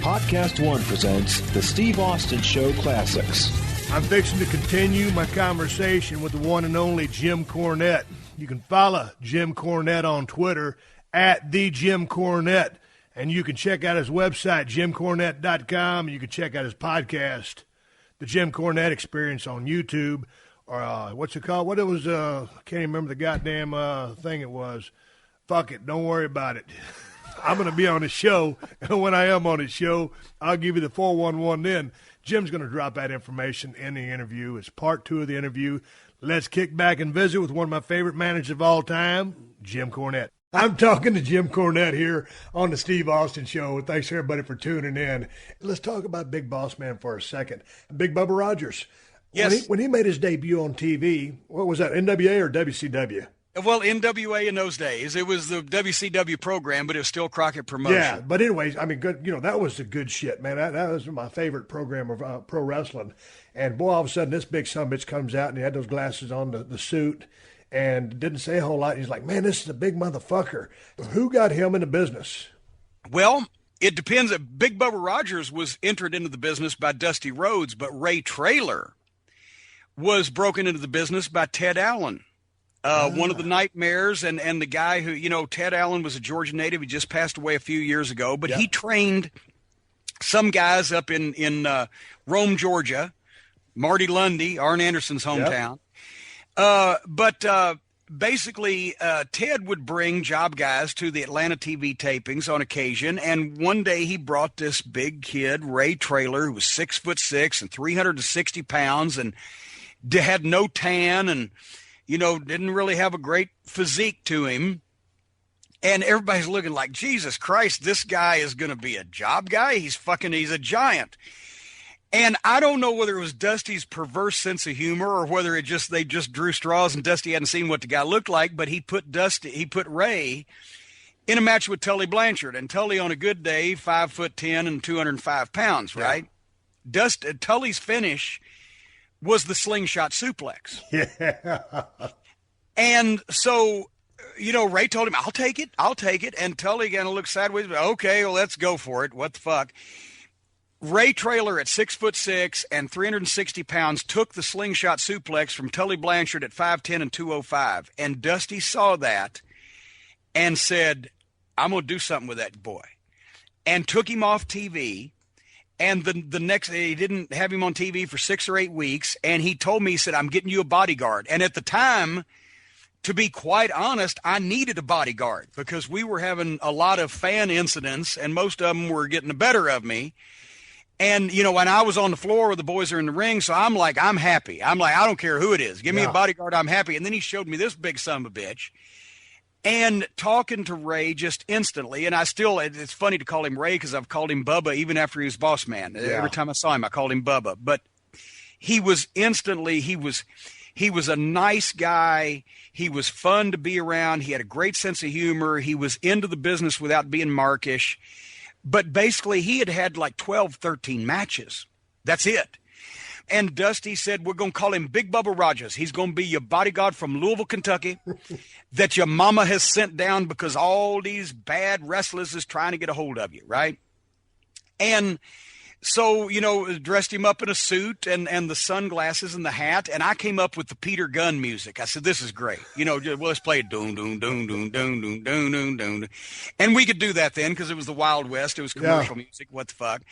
PodcastOne presents the Steve Austin Show Classics. I'm fixing to continue my conversation with the one and only Jim Cornette. You can follow Jim Cornette on Twitter at the Jim Cornette, and you can check out his website, jimcornette.com, and you can check out his podcast, The Jim Cornette Experience, on YouTube, or what's it called? What it was, I can't even remember the goddamn thing it was. Fuck it, don't worry about it. I'm going to be on his show, and when I am on his show, I'll give you the 411 then. Jim's going to drop that information in the interview. It's part 2 of the interview. Let's kick back and visit with one of my favorite managers of all time, Jim Cornette. I'm talking to Jim Cornette here on the Steve Austin Show. Thanks, everybody, for tuning in. Let's talk about Big Boss Man for a second. Big Bubba Rogers. Yes. When he made his debut on TV, what was that, NWA or WCW? Well, NWA in those days. It was the WCW program, but it was still Crockett Promotion. Yeah, but anyways, I mean, good. That was the good shit, man. That was my favorite program of pro wrestling. And, boy, all of a sudden, this big sumbitch comes out, and he had those glasses on, the suit, and didn't say a whole lot. He's like, man, this is a big motherfucker. Who got him in the business? Well, it depends. Big Bubba Rogers was entered into the business by Dusty Rhodes, but Ray Traylor was broken into the business by Ted Allen. One of the Nightmares, and the guy who, Ted Allen was a Georgia native. He just passed away a few years ago, but he trained some guys up in Rome, Georgia, Marty Lundy, Arn Anderson's hometown. But basically, Ted would bring job guys to the Atlanta TV tapings on occasion, and one day he brought this big kid, Ray Traylor, who was 6'6" and 360 pounds, and had no tan, and didn't really have a great physique to him. And everybody's looking like, Jesus Christ, this guy is going to be a job guy. He's a giant. And I don't know whether it was Dusty's perverse sense of humor or whether they just drew straws and Dusty hadn't seen what the guy looked like, but he put Ray in a match with Tully Blanchard, and Tully on a good day, 5'10" and 205 pounds, right? Yeah. Tully's finish was the slingshot suplex. Yeah. And so, Ray told him, I'll take it. And Tully kind of looked sideways, but okay, well, let's go for it. What the fuck? Ray Traylor at 6'6" and 360 pounds took the slingshot suplex from Tully Blanchard at 5'10" and 205. And Dusty saw that and said, I'm going to do something with that boy. And took him off TV. And the next day, he didn't have him on TV for 6 or 8 weeks. And he told me, he said, I'm getting you a bodyguard. And at the time, to be quite honest, I needed a bodyguard because we were having a lot of fan incidents and most of them were getting the better of me. And, when I was on the floor, the boys are in the ring. So I'm like, I'm happy. I'm like, I don't care who it is. Give me a bodyguard. I'm happy. And then he showed me this big son of a bitch. And talking to Ray just instantly, and it's funny to call him Ray because I've called him Bubba even after he was boss man. Yeah. Every time I saw him, I called him Bubba. But he was a nice guy. He was fun to be around. He had a great sense of humor. He was into the business without being markish. But basically, he had like 12, 13 matches. That's it. And Dusty said, we're going to call him Big Bubba Rogers. He's going to be your bodyguard from Louisville, Kentucky, that your mama has sent down because all these bad wrestlers is trying to get a hold of you, right? And so, dressed him up in a suit and the sunglasses and the hat. And I came up with the Peter Gunn music. I said, this is great. Let's play it. Doon, doon, doon, doon, doon, doon, doon, doon, doon. And we could do that then because it was the Wild West. It was commercial music. What the fuck?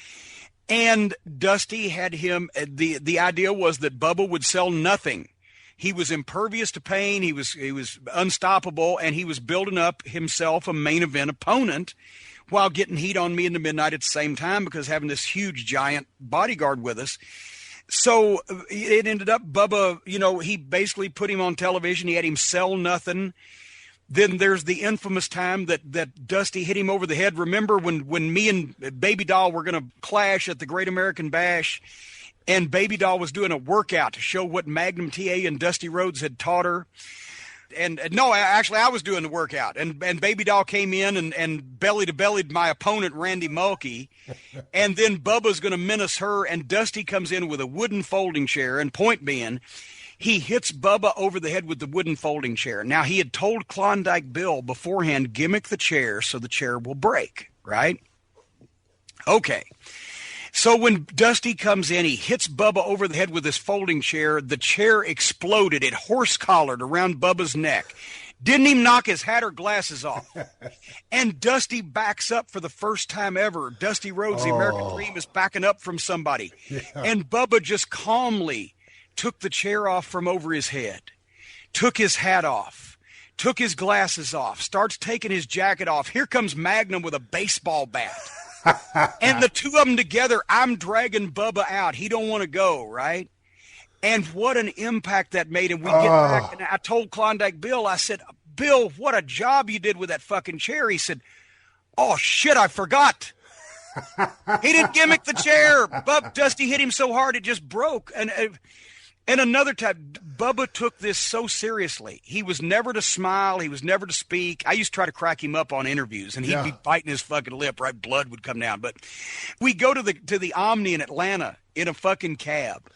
And Dusty had him, the idea was that Bubba would sell nothing. He was impervious to pain. He was unstoppable, and he was building up himself a main event opponent while getting heat on me in the midnight at the same time because having this huge giant bodyguard with us. So it ended up Bubba, he basically put him on television. He had him sell nothing. Then there's the infamous time that Dusty hit him over the head. Remember when me and Baby Doll were going to clash at the Great American Bash, and Baby Doll was doing a workout to show what Magnum TA and Dusty Rhodes had taught her. And no, actually, I was doing the workout, and Baby Doll came in and belly to bellied my opponent, Randy Mulkey. And then Bubba's going to menace her, and Dusty comes in with a wooden folding chair, and point being, he hits Bubba over the head with the wooden folding chair. Now, he had told Klondike Bill beforehand, gimmick the chair so the chair will break, right? Okay. So when Dusty comes in, he hits Bubba over the head with his folding chair. The chair exploded. It horse-collared around Bubba's neck. Didn't even knock his hat or glasses off. And Dusty backs up for the first time ever. Dusty Rhodes, the American Dream, is backing up from somebody. Yeah. And Bubba just calmly took the chair off from over his head, took his hat off, took his glasses off, starts taking his jacket off. Here comes Magnum with a baseball bat. And the two of them together, I'm dragging Bubba out. He don't want to go, right? And what an impact that made. And we get back, and I told Klondike Bill, I said, Bill, what a job you did with that fucking chair. He said, oh, shit, I forgot. He didn't gimmick the chair. Dusty hit him so hard it just broke. And another time, Bubba took this so seriously. He was never to smile. He was never to speak. I used to try to crack him up on interviews, and he'd be biting his fucking lip, right? Blood would come down. But we go to the Omni in Atlanta in a fucking cab.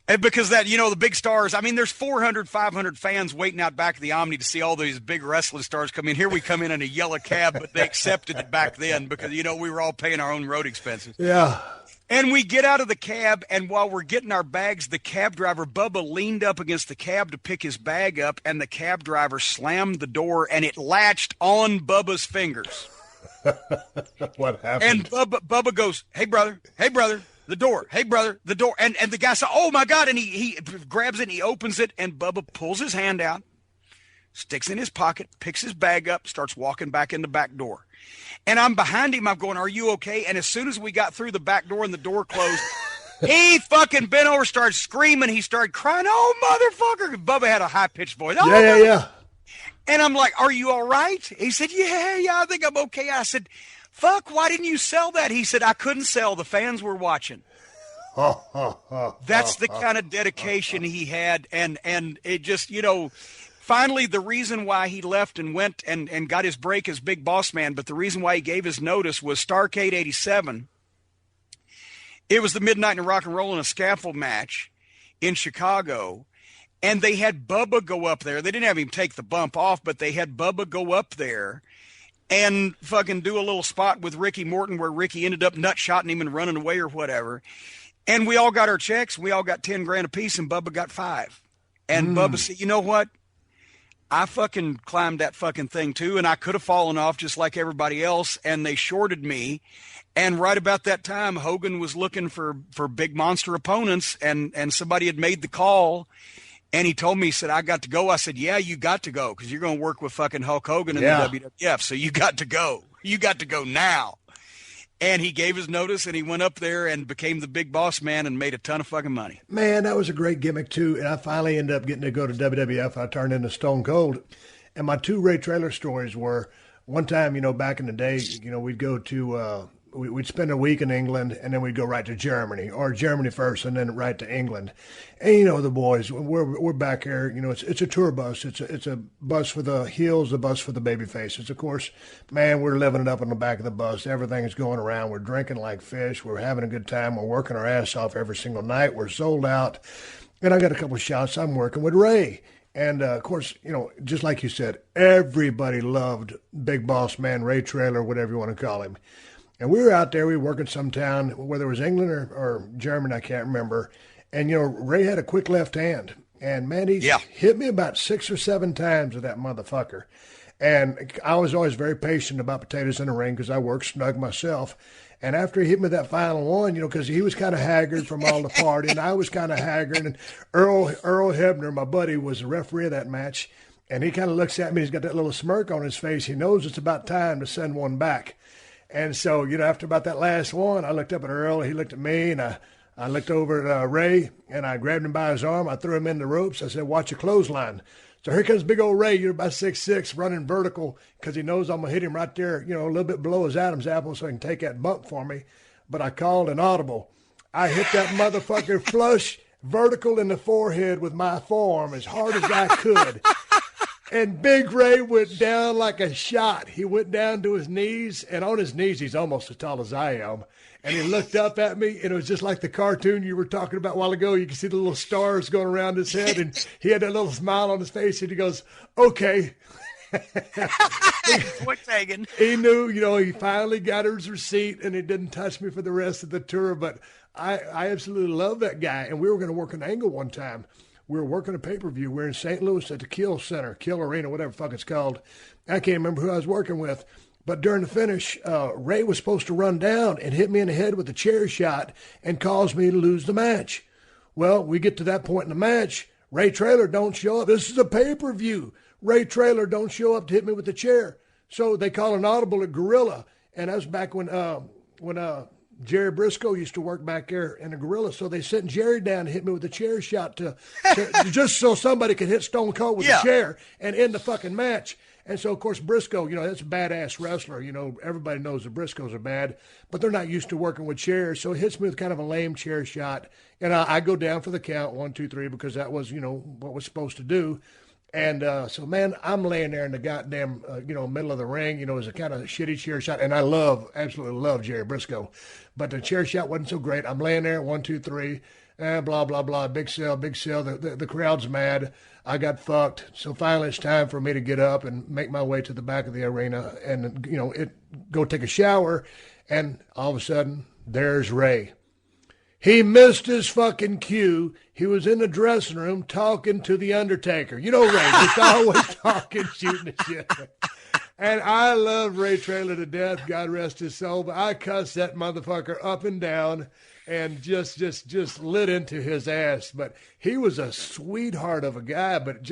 And because that, the big stars, I mean, there's 400, 500 fans waiting out back of the Omni to see all these big wrestling stars come in. Here we come in a yellow cab, but they accepted it back then because, we were all paying our own road expenses. Yeah. And we get out of the cab, and while we're getting our bags, the cab driver, Bubba, leaned up against the cab to pick his bag up, and the cab driver slammed the door, and it latched on Bubba's fingers. What happened? And Bubba goes, hey, brother, the door. Hey, brother, the door. And the guy said, oh, my God, and he grabs it, and he opens it, and Bubba pulls his hand out, sticks in his pocket, picks his bag up, starts walking back in the back door. And I'm behind him. I'm going, are you okay? And as soon as we got through the back door and the door closed, he fucking bent over, started screaming. He started crying, oh, motherfucker. Bubba had a high-pitched voice. Oh, yeah. And I'm like, are you all right? He said, yeah, I think I'm okay. I said, fuck, why didn't you sell that? He said, I couldn't sell. The fans were watching. That's the kind of dedication he had. And it just, finally, the reason why he left and went and got his break as Big Boss Man, but the reason why he gave his notice was Starrcade 87. It was the Midnight in Rock and Roll in a scaffold match in Chicago, and they had Bubba go up there. They didn't have him take the bump off, but they had Bubba go up there and fucking do a little spot with Ricky Morton where Ricky ended up nut-shotting him and running away or whatever. And we all got our checks. We all got 10 grand apiece, and Bubba got 5. And Bubba said, you know what? I fucking climbed that fucking thing too, and I could have fallen off just like everybody else, and they shorted me. And right about that time, Hogan was looking for big monster opponents, and somebody had made the call, and he told me, he said, I got to go. I said, yeah, you got to go, because you're going to work with fucking Hulk Hogan in the WWF, so you got to go. You got to go now. And he gave his notice, and he went up there and became the Big Boss Man and made a ton of fucking money. Man, that was a great gimmick, too. And I finally ended up getting to go to WWF. I turned into Stone Cold. And my two Ray Traylor stories were, one time, back in the day, we'd go to, we'd spend a week in England, and then we'd go right to Germany, or Germany first, and then right to England. And, the boys, we're back here, it's a tour bus. It's a bus for the heels, a bus for the baby faces. Of course, man, we're living it up on the back of the bus. Everything is going around. We're drinking like fish. We're having a good time. We're working our ass off every single night. We're sold out. And I got a couple of shots. I'm working with Ray. And, of course, just like you said, everybody loved Big Boss Man, Ray Traylor, whatever you want to call him. And we were out there, we were working some town, whether it was England or Germany, I can't remember. And, Ray had a quick left hand. And, man, he hit me about 6 or 7 times with that motherfucker. And I was always very patient about potatoes in the ring because I worked snug myself. And after he hit me that final one, because he was kind of haggard from all the party, and I was kind of haggard. And Earl Hebner, my buddy, was the referee of that match. And he kind of looks at me. He's got that little smirk on his face. He knows it's about time to send one back. And so, after about that last one, I looked up at Earl. He looked at me, and I looked over at Ray, and I grabbed him by his arm. I threw him in the ropes. I said, watch your clothesline. So here comes big old Ray. You're about 6'6", running vertical because he knows I'm going to hit him right there, a little bit below his Adam's apple so he can take that bump for me. But I called an audible. I hit that motherfucker flush vertical in the forehead with my forearm as hard as I could. And Big Ray went down like a shot. He went down to his knees, and on his knees, he's almost as tall as I am. And he looked up at me, and it was just like the cartoon you were talking about a while ago. You can see the little stars going around his head, and he had that little smile on his face, and he goes, okay. Point taken. He knew, he finally got his receipt, and he didn't touch me for the rest of the tour. But I absolutely love that guy. And we were going to work an angle one time. We were working a pay-per-view. We were in St. Louis at the Kill Center, Kill Arena, whatever the fuck it's called. I can't remember who I was working with. But during the finish, Ray was supposed to run down and hit me in the head with a chair shot and cause me to lose the match. Well, we get to that point in the match. Ray Traylor don't show up. This is a pay-per-view. Ray Traylor don't show up to hit me with the chair. So they call an audible at Gorilla. And that was back when Jerry Briscoe used to work back there in the Gorilla. So they sent Jerry down to hit me with a chair shot to just so somebody could hit Stone Cold with a chair and end the fucking match. And so, of course, Briscoe, that's a badass wrestler. Everybody knows the Briscoes are bad, but they're not used to working with chairs. So it hits me with kind of a lame chair shot. And I go down for the count, 1, 2, 3, because that was, what was supposed to do. And so, man, I'm laying there in the goddamn, middle of the ring. It was a kind of shitty chair shot. And I absolutely love Jerry Briscoe. But the chair shot wasn't so great. I'm laying there, 1, 2, 3, blah, blah, blah, big sell. The crowd's mad. I got fucked. So finally it's time for me to get up and make my way to the back of the arena and, go take a shower. And all of a sudden, there's Ray. He missed his fucking cue. He was in the dressing room talking to The Undertaker. Ray, just always talking, shooting the shit. And I love Ray Traylor to death, God rest his soul, but I cussed that motherfucker up and down and just lit into his ass. But he was a sweetheart of a guy, but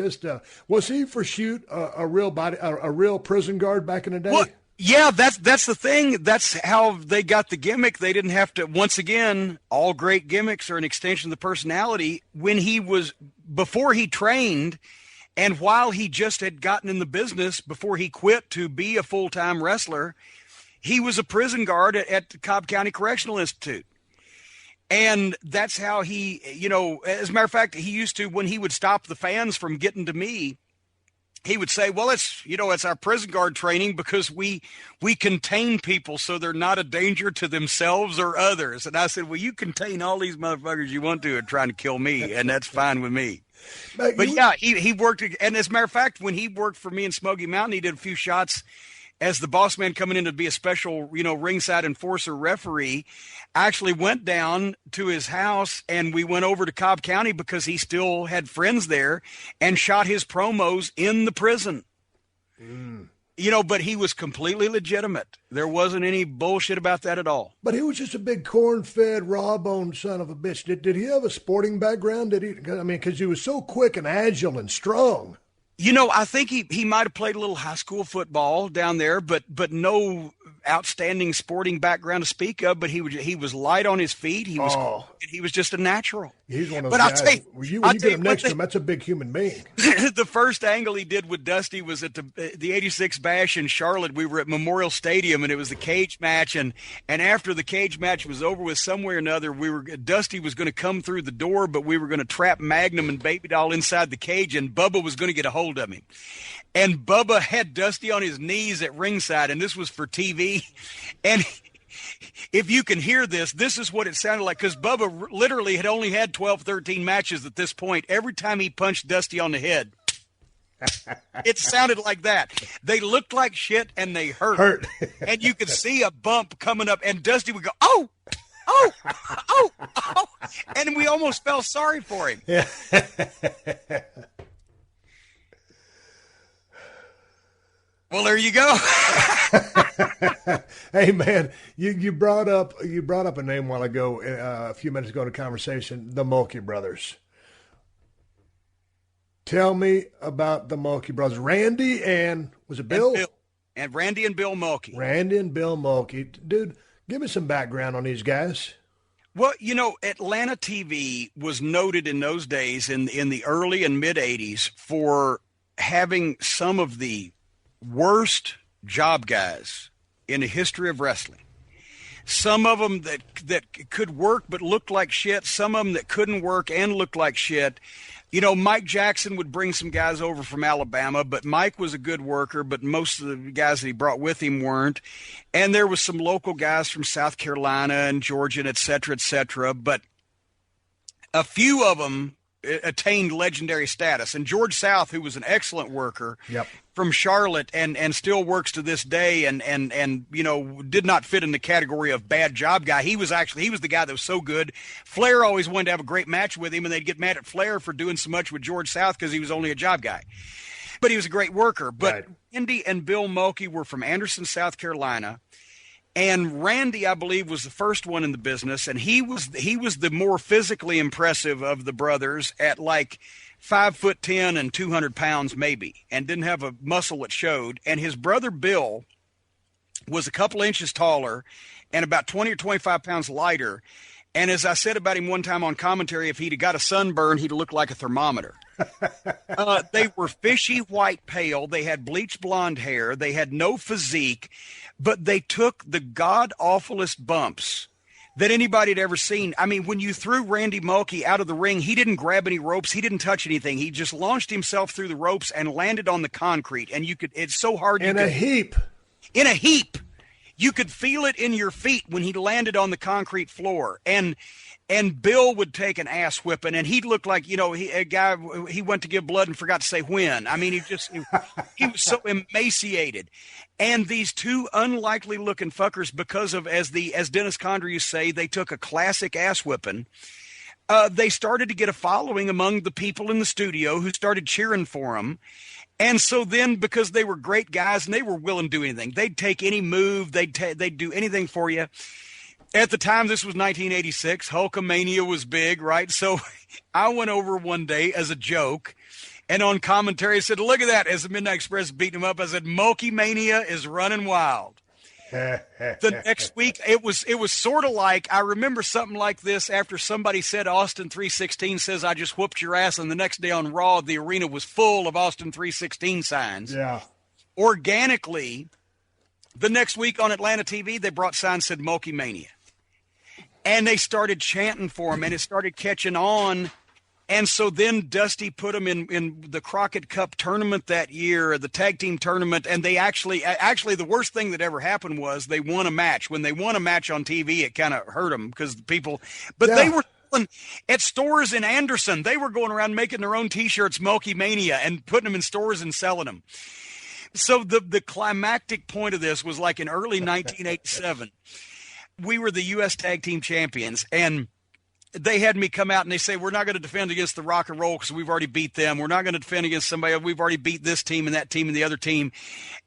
was he for shoot a real prison guard back in the day? Well, yeah, that's the thing. That's how they got the gimmick. They didn't have to, once again, all great gimmicks are an extension of the personality. Before he trained, and while he just had gotten in the business, before he quit to be a full-time wrestler, he was a prison guard at the Cobb County Correctional Institute. And that's how he, as a matter of fact, he used to, when he would stop the fans from getting to me, he would say, well, it's our prison guard training because we contain people so they're not a danger to themselves or others. And I said, well, you contain all these motherfuckers you want to and trying to kill me, and that's fine with me. But yeah, he worked, and as a matter of fact, when he worked for me in Smoky Mountain, he did a few shots as the boss man coming in to be a special, ringside enforcer referee. I actually went down to his house and we went over to Cobb County because he still had friends there and shot his promos in the prison. But he was completely legitimate. There wasn't any bullshit about that at all. But he was just a big corn-fed, raw-boned son of a bitch. Did he have a sporting background? Because he was so quick and agile and strong. I think he might have played a little high school football down there, but no outstanding sporting background to speak of. But he was light on his feet. He was just a natural. He's one of those guys. When you get him next to him, that's a big human being. The first angle he did with Dusty was at the 86 Bash in Charlotte. We were at Memorial Stadium, and it was the cage match. And after the cage match was over with, some way or another, Dusty was going to come through the door, but we were going to trap Magnum and Baby Doll inside the cage, and Bubba was going to get a hold of him. And Bubba had Dusty on his knees at ringside, and this was for TV. And if you can hear this is what it sounded like, because Bubba literally had only had 12, 13 matches at this point. Every time he punched Dusty on the head, it sounded like that. They looked like shit, and they hurt. And you could see a bump coming up, and Dusty would go, oh, and we almost felt sorry for him. Yeah. Well, there you go. Hey, man, you brought up a name a while ago, a few minutes ago in a conversation, the Mulkey brothers. Tell me about the Mulkey brothers. Randy and, was it Bill? And Randy and Bill Mulkey. Randy and Bill Mulkey. Dude, give me some background on these guys. Well, Atlanta TV was noted in those days in the early and mid 80s for having some of the worst job guys in the history of wrestling. Some of them that could work but looked like shit. Some of them that couldn't work and looked like shit. Mike Jackson would bring some guys over from Alabama, but Mike was a good worker, but most of the guys that he brought with him weren't. And there was some local guys from South Carolina and Georgia, and et cetera, but a few of them attained legendary status. And George South, who was an excellent worker from Charlotte and still works to this day and you know, did not fit in the category of bad job guy. He was the guy that was so good. Flair always wanted to have a great match with him, and they'd get mad at Flair for doing so much with George South because he was only a job guy. But he was a great worker. But Randy and Bill Mulkey were from Anderson, South Carolina. And Randy, I believe, was the first one in the business, and he was the more physically impressive of the brothers at like 5'10" and 200 pounds maybe, and didn't have a muscle that showed. And his brother Bill was a couple inches taller and about 20 or 25 pounds lighter. And as I said about him one time on commentary, if he'd have got a sunburn, he'd look like a thermometer. They were fishy white pale. They had bleached blonde hair. They had no physique. But they took the god-awfulest bumps that anybody had ever seen. I mean, when you threw Randy Mulkey out of the ring, he didn't grab any ropes. He didn't touch anything. He just launched himself through the ropes and landed on the concrete. And it's so hard. In a heap. You could feel it in your feet when he landed on the concrete floor. And Bill would take an ass whipping, and he'd look like, you know, he went to give blood and forgot to say when. I mean, he was so emaciated. And these two unlikely looking fuckers, because of, as Dennis Condrey used to say, they took a classic ass whipping. They started to get a following among the people in the studio who started cheering for them. And so then, because they were great guys and they were willing to do anything, they'd take any move, they'd do anything for you. At the time, this was 1986. Hulkamania was big, right? So I went over one day as a joke, and on commentary I said, look at that. As the Midnight Express beating him up, I said, Mulkey Mania is running wild. The next week, it was sort of like, I remember something like this after somebody said Austin 316 says, I just whooped your ass, and the next day on Raw, the arena was full of Austin 316 signs. Yeah. Organically, the next week on Atlanta TV, they brought signs that said Mulkey Mania. And they started chanting for him, and it started catching on. And so then Dusty put them in the Crockett Cup tournament that year, the tag team tournament. And they actually the worst thing that ever happened was they won a match. When they won a match on TV, it kind of hurt them because the people, but they were at stores in Anderson. They were going around making their own T-shirts, Mulkey Mania, and putting them in stores and selling them. So the climactic point of this was like in early 1987. We were the U.S. Tag Team Champions, and they had me come out and they say, we're not going to defend against the Rock and Roll because we've already beat them. We're not going to defend against somebody. We've already beat this team and that team and the other team.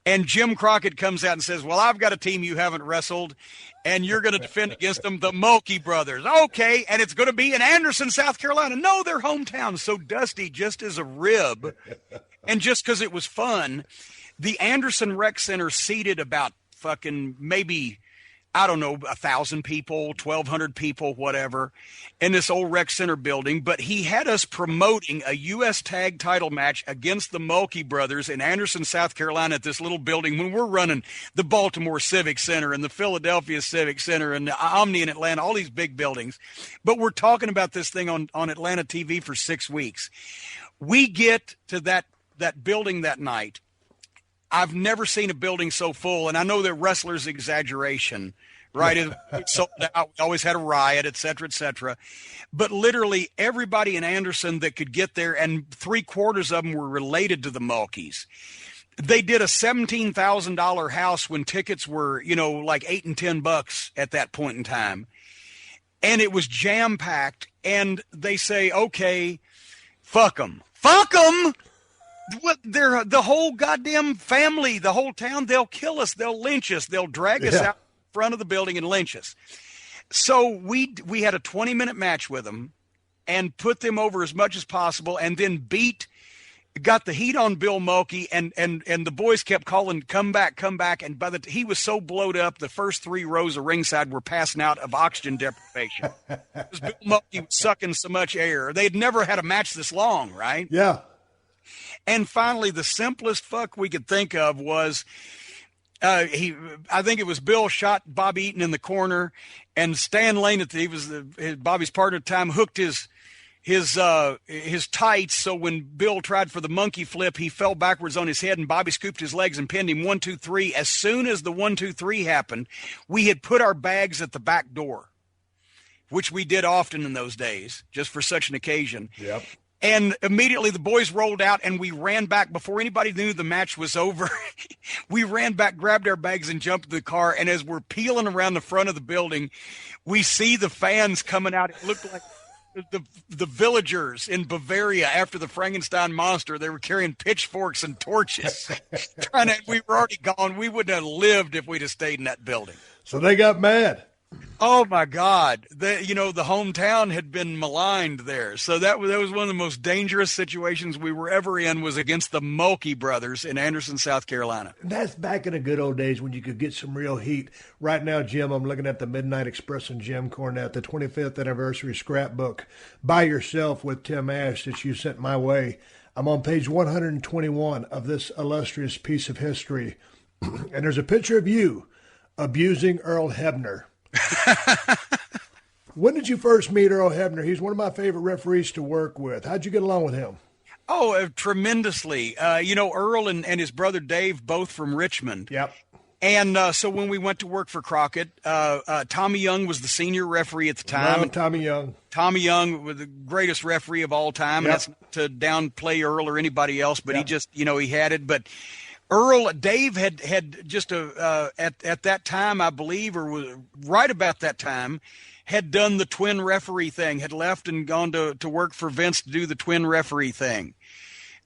And Jim Crockett comes out and says, well, I've got a team you haven't wrestled, and you're going to defend against them, the Mulkey brothers. Okay, and it's going to be in Anderson, South Carolina. No, their hometown. So Dusty, just as a rib, and just because it was fun, the Anderson Rec Center seated about fucking maybe, I don't know, 1,000 people, 1,200 people, whatever, in this old rec center building. But he had us promoting a U.S. tag title match against the Mulkey brothers in Anderson, South Carolina, at this little building when we're running the Baltimore Civic Center and the Philadelphia Civic Center and the Omni in Atlanta, all these big buildings. But we're talking about this thing on Atlanta TV for 6 weeks. We get to that building that night. I've never seen a building so full, and I know that wrestlers' exaggeration, right? It sold out. We always had a riot, et cetera, et cetera. But literally everybody in Anderson that could get there, and 3/4 of them were related to the Mulkeys. They did a $17,000 house when tickets were, like $8 and $10 at that point in time. And it was jam-packed, and they say, okay, fuck them. Fuck them! What, they're the whole goddamn family, the whole town, they'll kill us, they'll lynch us, they'll drag us out in front of the building and lynch us. So we had a 20-minute match with them and put them over as much as possible, and then got the heat on Bill Mulkey, and the boys kept calling, come back, and he was so blowed up, the first 3 rows of ringside were passing out of oxygen deprivation. Because Bill Mulkey was sucking so much air. They had never had a match this long, right? Yeah. And finally, the simplest fuck we could think of was, I think it was Bill shot Bobby Eaton in the corner, and Stan Lane, he was Bobby's partner at the time, hooked his tights. So when Bill tried for the monkey flip, he fell backwards on his head, and Bobby scooped his legs and pinned him 1, 2, 3. As soon as the 1, 2, 3 happened, we had put our bags at the back door, which we did often in those days, just for such an occasion. Yep. And immediately the boys rolled out and we ran back before anybody knew the match was over. We ran back, grabbed our bags and jumped to the car. And as we're peeling around the front of the building, we see the fans coming out. It looked like the villagers in Bavaria after the Frankenstein monster. They were carrying pitchforks and torches. We were already gone. We wouldn't have lived if we'd have stayed in that building. So they got mad. Oh my God. The hometown had been maligned there. So that was one of the most dangerous situations we were ever in, was against the Mulkey brothers in Anderson, South Carolina. And that's back in the good old days when you could get some real heat. Right now, Jim, I'm looking at the Midnight Express and Jim Cornette, the 25th anniversary scrapbook by yourself with Tim Ash that you sent my way. I'm on page 121 of this illustrious piece of history. And there's a picture of you abusing Earl Hebner. When did you first meet Earl Hebner? He's one of my favorite referees to work with. How'd you get along with him? Oh, tremendously. Earl and his brother Dave, both from Richmond. Yep. And so when we went to work for Crockett, Tommy Young was the senior referee at the time. Love Tommy Young. Tommy Young was the greatest referee of all time. Yep. And that's not to downplay Earl or anybody else, but Yep. he just, he had it. But Dave had just at that time, I believe, or was right about that time, had done the twin referee thing, had left and gone to work for Vince to do the twin referee thing.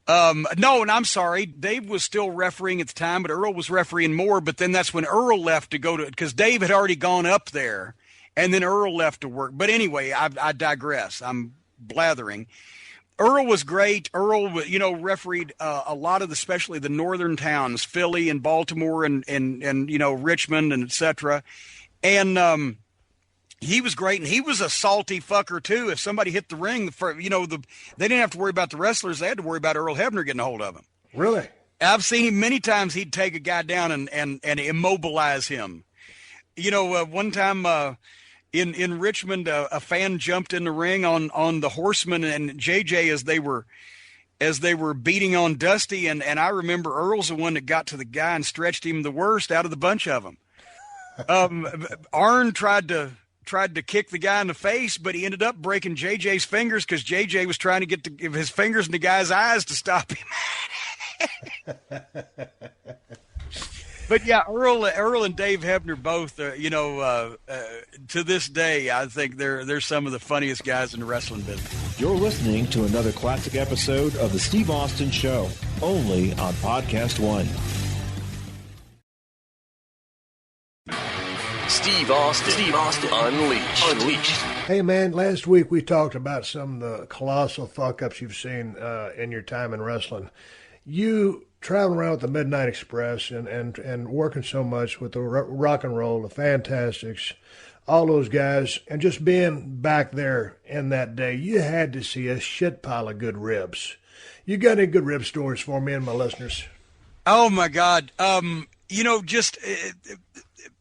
No, and I'm sorry, Dave was still refereeing at the time, but Earl was refereeing more. But then that's when Earl left to go to, because Dave had already gone up there, and then Earl left to work. But anyway, I digress. I'm blathering. Earl was great. Earl, refereed a lot of especially the northern towns, Philly and Baltimore and Richmond and et cetera. And he was great, and he was a salty fucker too. If somebody hit the ring, they didn't have to worry about the wrestlers. They had to worry about Earl Hebner getting a hold of him. Really? I've seen him many times. He'd take a guy down and immobilize him. One time in Richmond, a fan jumped in the ring on the Horseman and JJ as they were beating on Dusty, and I remember Earl's the one that got to the guy and stretched him the worst out of the bunch of them. Arn tried to kick the guy in the face, but he ended up breaking JJ's fingers because JJ was trying to get his fingers in the guy's eyes to stop him. But yeah, Earl and Dave Hebner both, to this day, I think they're some of the funniest guys in the wrestling business. You're listening to another classic episode of The Steve Austin Show, only on PodcastOne. Steve Austin Unleashed. Hey, man, last week we talked about some of the colossal fuck-ups you've seen in your time in wrestling. You traveling around with the Midnight Express and working so much with the rock and roll, the Fantastics, all those guys, and just being back there in that day, you had to see a shit pile of good ribs. You got any good rib stories for me and my listeners? Oh, my God.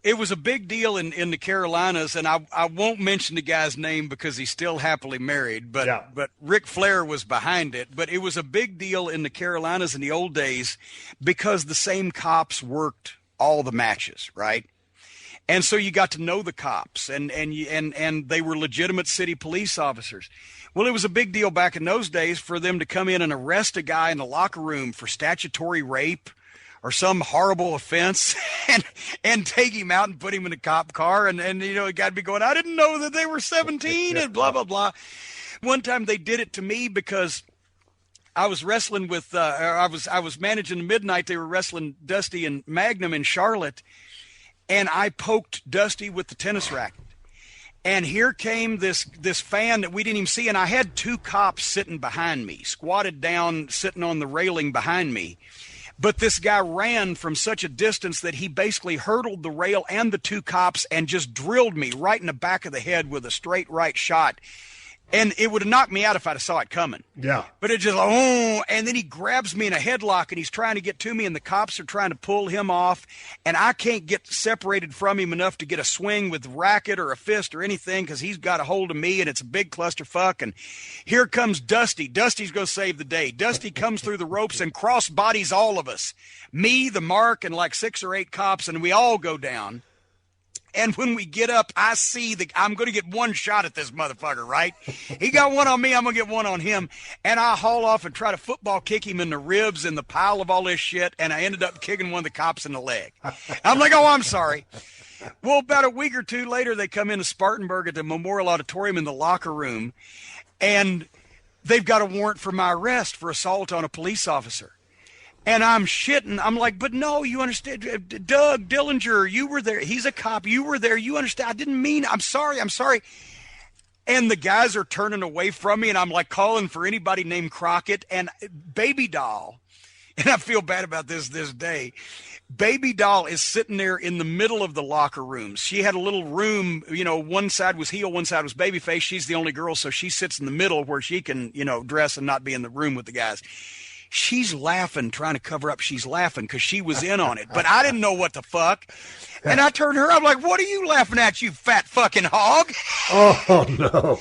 It was a big deal in the Carolinas, and I won't mention the guy's name because he's still happily married, but Ric Flair was behind it. But it was a big deal in the Carolinas in the old days because the same cops worked all the matches, right? And so you got to know the cops, and they were legitimate city police officers. Well, it was a big deal back in those days for them to come in and arrest a guy in the locker room for statutory rape or some horrible offense and take him out and put him in a cop car. And it got me going, I didn't know that they were 17 and blah, blah, blah. One time they did it to me because I was wrestling with, I was managing Midnight. They were wrestling Dusty and Magnum in Charlotte. And I poked Dusty with the tennis racket. And here came this fan that we didn't even see. And I had two cops sitting behind me, squatted down, sitting on the railing behind me. But this guy ran from such a distance that he basically hurdled the rail and the two cops and just drilled me right in the back of the head with a straight right shot. And it would have knocked me out if I'd have saw it coming. Yeah. But it just, and then he grabs me in a headlock and he's trying to get to me and the cops are trying to pull him off. And I can't get separated from him enough to get a swing with a racket or a fist or anything because he's got a hold of me and it's a big clusterfuck. And here comes Dusty. Dusty's going to save the day. Dusty comes through the ropes and cross bodies all of us. Me, the Mark, and like 6 or 8 cops, and we all go down. And when we get up, I see I'm going to get one shot at this motherfucker, right? He got one on me. I'm going to get one on him. And I haul off and try to football kick him in the ribs in the pile of all this shit. And I ended up kicking one of the cops in the leg. I'm like, oh, I'm sorry. Well, about a week or two later, they come into Spartanburg at the Memorial Auditorium in the locker room, and they've got a warrant for my arrest for assault on a police officer. And I'm shitting. I'm like, but no, you understand. Doug Dillinger, you were there. He's a cop. You were there. You understand. I didn't mean. I'm sorry. And the guys are turning away from me, and I'm like calling for anybody named Crockett and Baby Doll. And I feel bad about this day. Baby Doll is sitting there in the middle of the locker rooms. She had a little room, one side was heel, one side was babyface. She's the only girl, so she sits in the middle where she can, dress and not be in the room with the guys. She's laughing, trying to cover up. She's laughing because she was in on it, but I didn't know what the fuck. And I turned to her. I'm like, what are you laughing at, you fat fucking hog? Oh, no.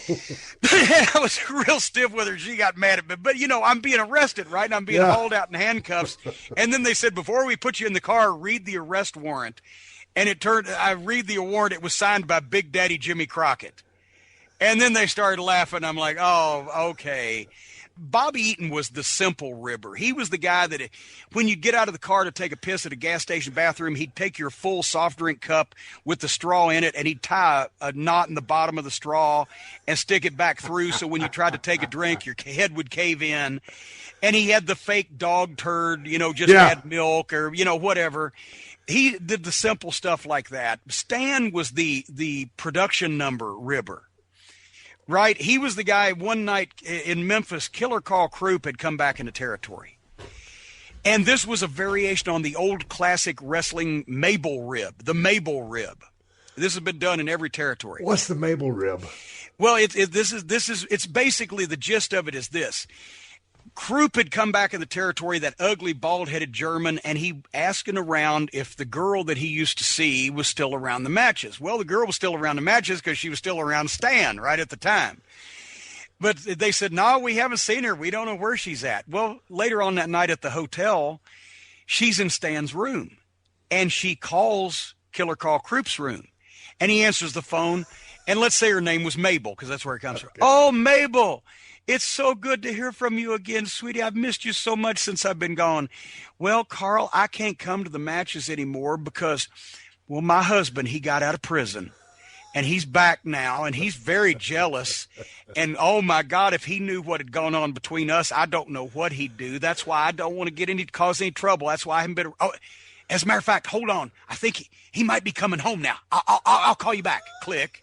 I was real stiff with her. She got mad at me. But, I'm being arrested, right? And I'm being hauled out in handcuffs. And then they said, before we put you in the car, read the arrest warrant. And I read the warrant. It was signed by Big Daddy Jimmy Crockett. And then they started laughing. I'm like, oh, okay. Bobby Eaton was the simple ribber. He was the guy that when you get out of the car to take a piss at a gas station bathroom, he'd take your full soft drink cup with the straw in it, and he'd tie a knot in the bottom of the straw and stick it back through so when you tried to take a drink, your head would cave in. And he had the fake dog turd, had milk or, whatever. He did the simple stuff like that. Stan was the production number ribber. Right? He was the guy one night in Memphis, Killer Carl Krupp had come back into territory. And this was a variation on the old classic wrestling Mabel rib, the Mabel rib. This has been done in every territory. What's the Mabel rib? Well, it's basically the gist of it is this. Krupp had come back in the territory, that ugly, bald-headed German, and he asking around if the girl that he used to see was still around the matches. Well, the girl was still around the matches because she was still around Stan right at the time. But they said, no, we haven't seen her. We don't know where she's at. Well, later on that night at the hotel, she's in Stan's room, and she calls Killer Carl Krupp's room, and he answers the phone, and let's say her name was Mabel because that's where it comes from. Oh, Mabel. It's so good to hear from you again, sweetie. I've missed you so much since I've been gone. Well, Carl, I can't come to the matches anymore because, my husband, he got out of prison. And he's back now, and he's very jealous. And, oh, my God, if he knew what had gone on between us, I don't know what he'd do. That's why I don't want to cause any trouble. That's why I haven't been – oh, as a matter of fact, hold on. I think he might be coming home now. I'll call you back. Click.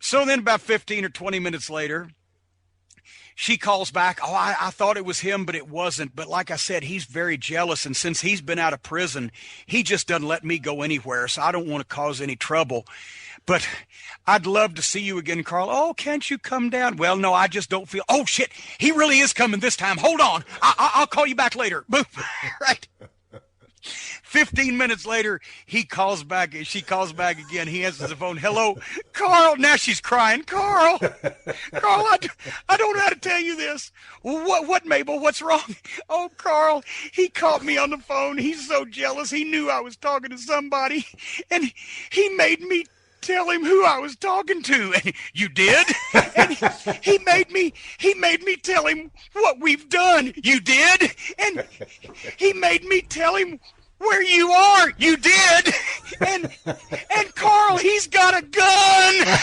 So then about 15 or 20 minutes later – she calls back. Oh, I thought it was him, but it wasn't. But like I said, he's very jealous. And since he's been out of prison, he just doesn't let me go anywhere. So I don't want to cause any trouble. But I'd love to see you again, Carl. Oh, can't you come down? Well, no, I just don't feel. Oh, shit. He really is coming this time. Hold on. I'll call you back later. Boom. Right. 15 minutes later, he calls back. She calls back again. He answers the phone. Hello, Carl. Now she's crying. Carl, I don't know how to tell you this. What, Mabel? What's wrong? Oh, Carl, he caught me on the phone. He's so jealous. He knew I was talking to somebody, and he made me tell him who I was talking to. And you did? And he made me tell him what we've done. You did? And he made me tell him where you are. You did. And Carl, he's got a gun.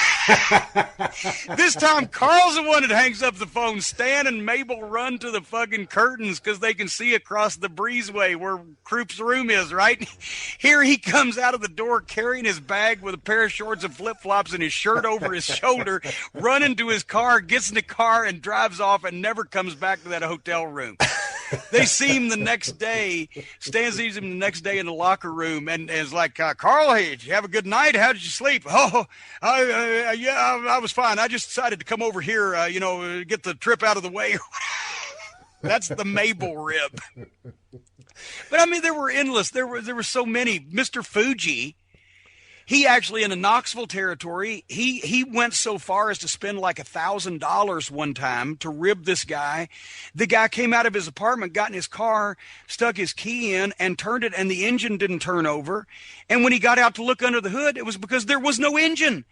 This time Carl's the one that hangs up the phone. Stan and Mabel run to the fucking curtains because they can see across the breezeway where Krupp's room is, right? Here he comes out of the door carrying his bag with a pair of shorts and flip-flops and his shirt over his shoulder, running to his car, gets in the car and drives off and never comes back to that hotel room. They see him the next day. Stan sees him the next day in the locker room and is like, Carl, hey, did you have a good night? How did you sleep? Oh, yeah, I was fine. I just decided to come over here, get the trip out of the way. That's the Mabel rib. But, I mean, there were endless. There were so many. Mr. Fuji, He actually, in the Knoxville territory, he went so far as to spend like $1,000 one time to rib this guy. The guy came out of his apartment, got in his car, stuck his key in, and turned it, and the engine didn't turn over. And when he got out to look under the hood, it was because there was no engine.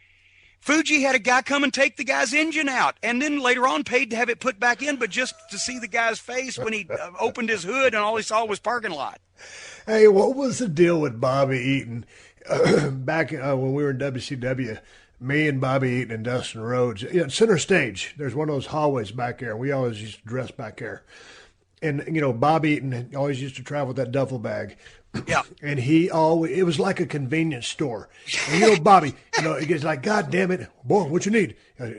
Fuji had a guy come and take the guy's engine out, and then later on paid to have it put back in, but just to see the guy's face when he opened his hood and all he saw was parking lot. Hey, what was the deal with Bobby Eaton back when we were in WCW? Me and Bobby Eaton and Dustin Rhodes, center stage. There's one of those hallways back there. We always used to dress back there. And, Bobby Eaton always used to travel with that duffel bag. Yeah. And it was like a convenience store. And Bobby, it gets like, God damn it, boy, what you need?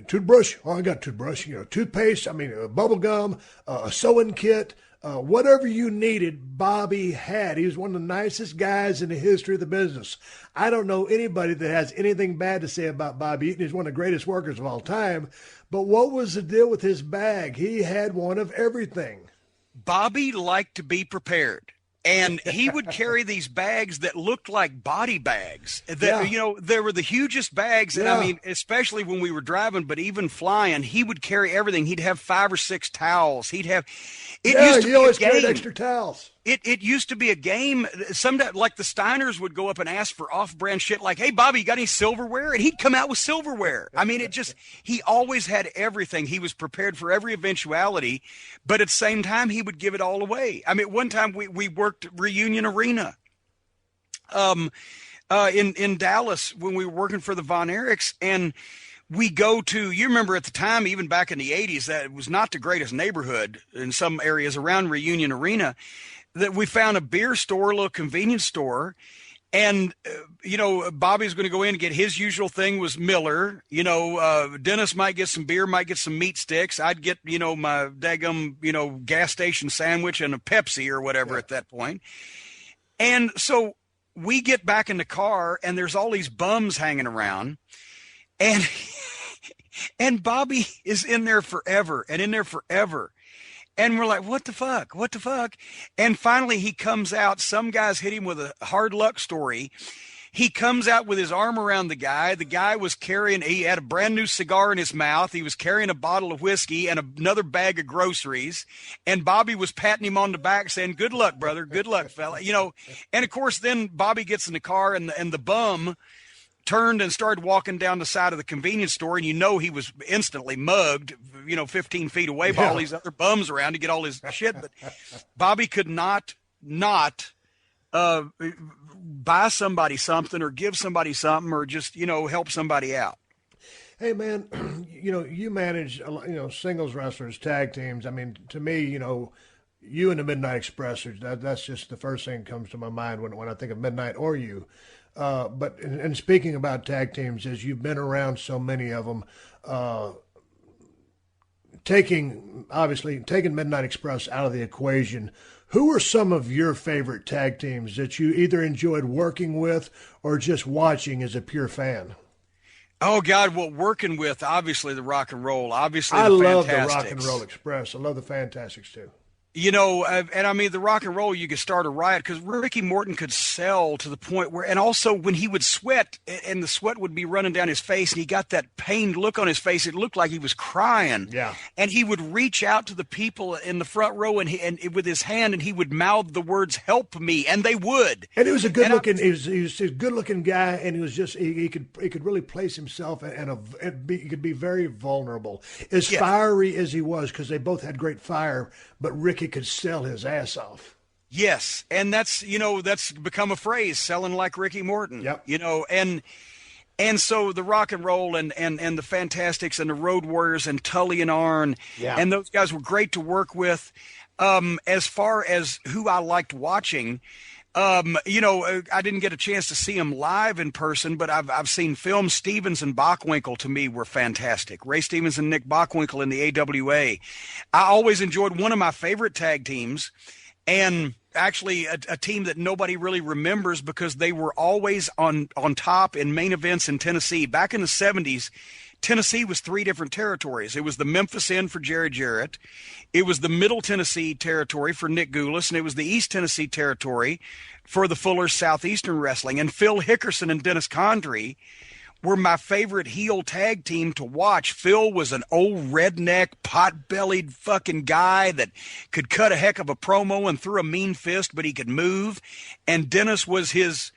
Toothbrush? Oh, I got a toothbrush. Toothpaste, bubble gum, a sewing kit, whatever you needed, Bobby had. He was one of the nicest guys in the history of the business. I don't know anybody that has anything bad to say about Bobby Eaton. He's one of the greatest workers of all time. But what was the deal with his bag? He had one of everything. Bobby liked to be prepared. And he would carry these bags that looked like body bags. There were the hugest bags. And especially when we were driving, but even flying, he would carry everything. He'd have 5 or 6 towels. Used to be always a game. Carried extra towels. It used to be a game. Sometimes, like the Steiners would go up and ask for off-brand shit like, hey, Bobby, you got any silverware? And he'd come out with silverware. He always had everything. He was prepared for every eventuality, but at the same time, he would give it all away. One time we worked Reunion Arena in Dallas when we were working for the Von Erichs, and we go to, you remember at the time, even back in the 80s, that it was not the greatest neighborhood in some areas around Reunion Arena, that we found a beer store, a little convenience store. And, Bobby's going to go in and get his usual thing was Miller. Dennis might get some beer, might get some meat sticks. I'd get, my daggum, gas station sandwich and a Pepsi or whatever at that point. And so we get back in the car and there's all these bums hanging around. And Bobby is in there forever. And we're like, what the fuck? What the fuck? And finally he comes out. Some guys hit him with a hard luck story. He comes out with his arm around the guy. The guy he had a brand new cigar in his mouth. He was carrying a bottle of whiskey and another bag of groceries. And Bobby was patting him on the back saying, good luck, brother. Good luck, fella. And of course, then Bobby gets in the car and the bum turned and started walking down the side of the convenience store, and he was instantly mugged, 15 feet away by all these other bums around to get all his shit. But Bobby could not buy somebody something or give somebody something or just, help somebody out. Hey, man, you manage, singles wrestlers, tag teams. To me, you and the Midnight Express, that's just the first thing that comes to my mind when I think of Midnight or you. But speaking about tag teams, as you've been around so many of them, taking Midnight Express out of the equation, who are some of your favorite tag teams that you either enjoyed working with or just watching as a pure fan? Oh, God, well, working with, obviously, the Rock and Roll, obviously I the love the Fantastics. Rock and Roll Express. I love the Fantastics, too. The Rock and Roll, you could start a riot because Ricky Morton could sell to the point where, and also when he would sweat and the sweat would be running down his face and he got that pained look on his face, it looked like he was crying. Yeah. And he would reach out to the people in the front row and with his hand and he would mouth the words, help me. And they would. And he was a good looking, he was a good looking guy. And he was just, he could really place himself he could be very vulnerable. As fiery as he was, because they both had great fire, but Ricky could sell his ass off. Yes, and that's become a phrase, selling like Ricky Morton. Yep. And so the Rock and Roll and the Fantastics and the Road Warriors and Tully and Arn, and those guys were great to work with. As far as who I liked watching, I didn't get a chance to see them live in person, but I've seen films. Stevens and Bockwinkel to me were fantastic. Ray Stevens and Nick Bockwinkel in the AWA. I always enjoyed one of my favorite tag teams, and actually a team that nobody really remembers because they were always on top in main events in Tennessee. Back in the 70s, Tennessee was 3 different territories. It was the Memphis End for Jerry Jarrett. It was the Middle Tennessee territory for Nick Goulas, and it was the East Tennessee territory for the Fuller Southeastern Wrestling. And Phil Hickerson and Dennis Condrey were my favorite heel tag team to watch. Phil was an old redneck, pot-bellied fucking guy that could cut a heck of a promo and threw a mean fist, but he could move. And Dennis was his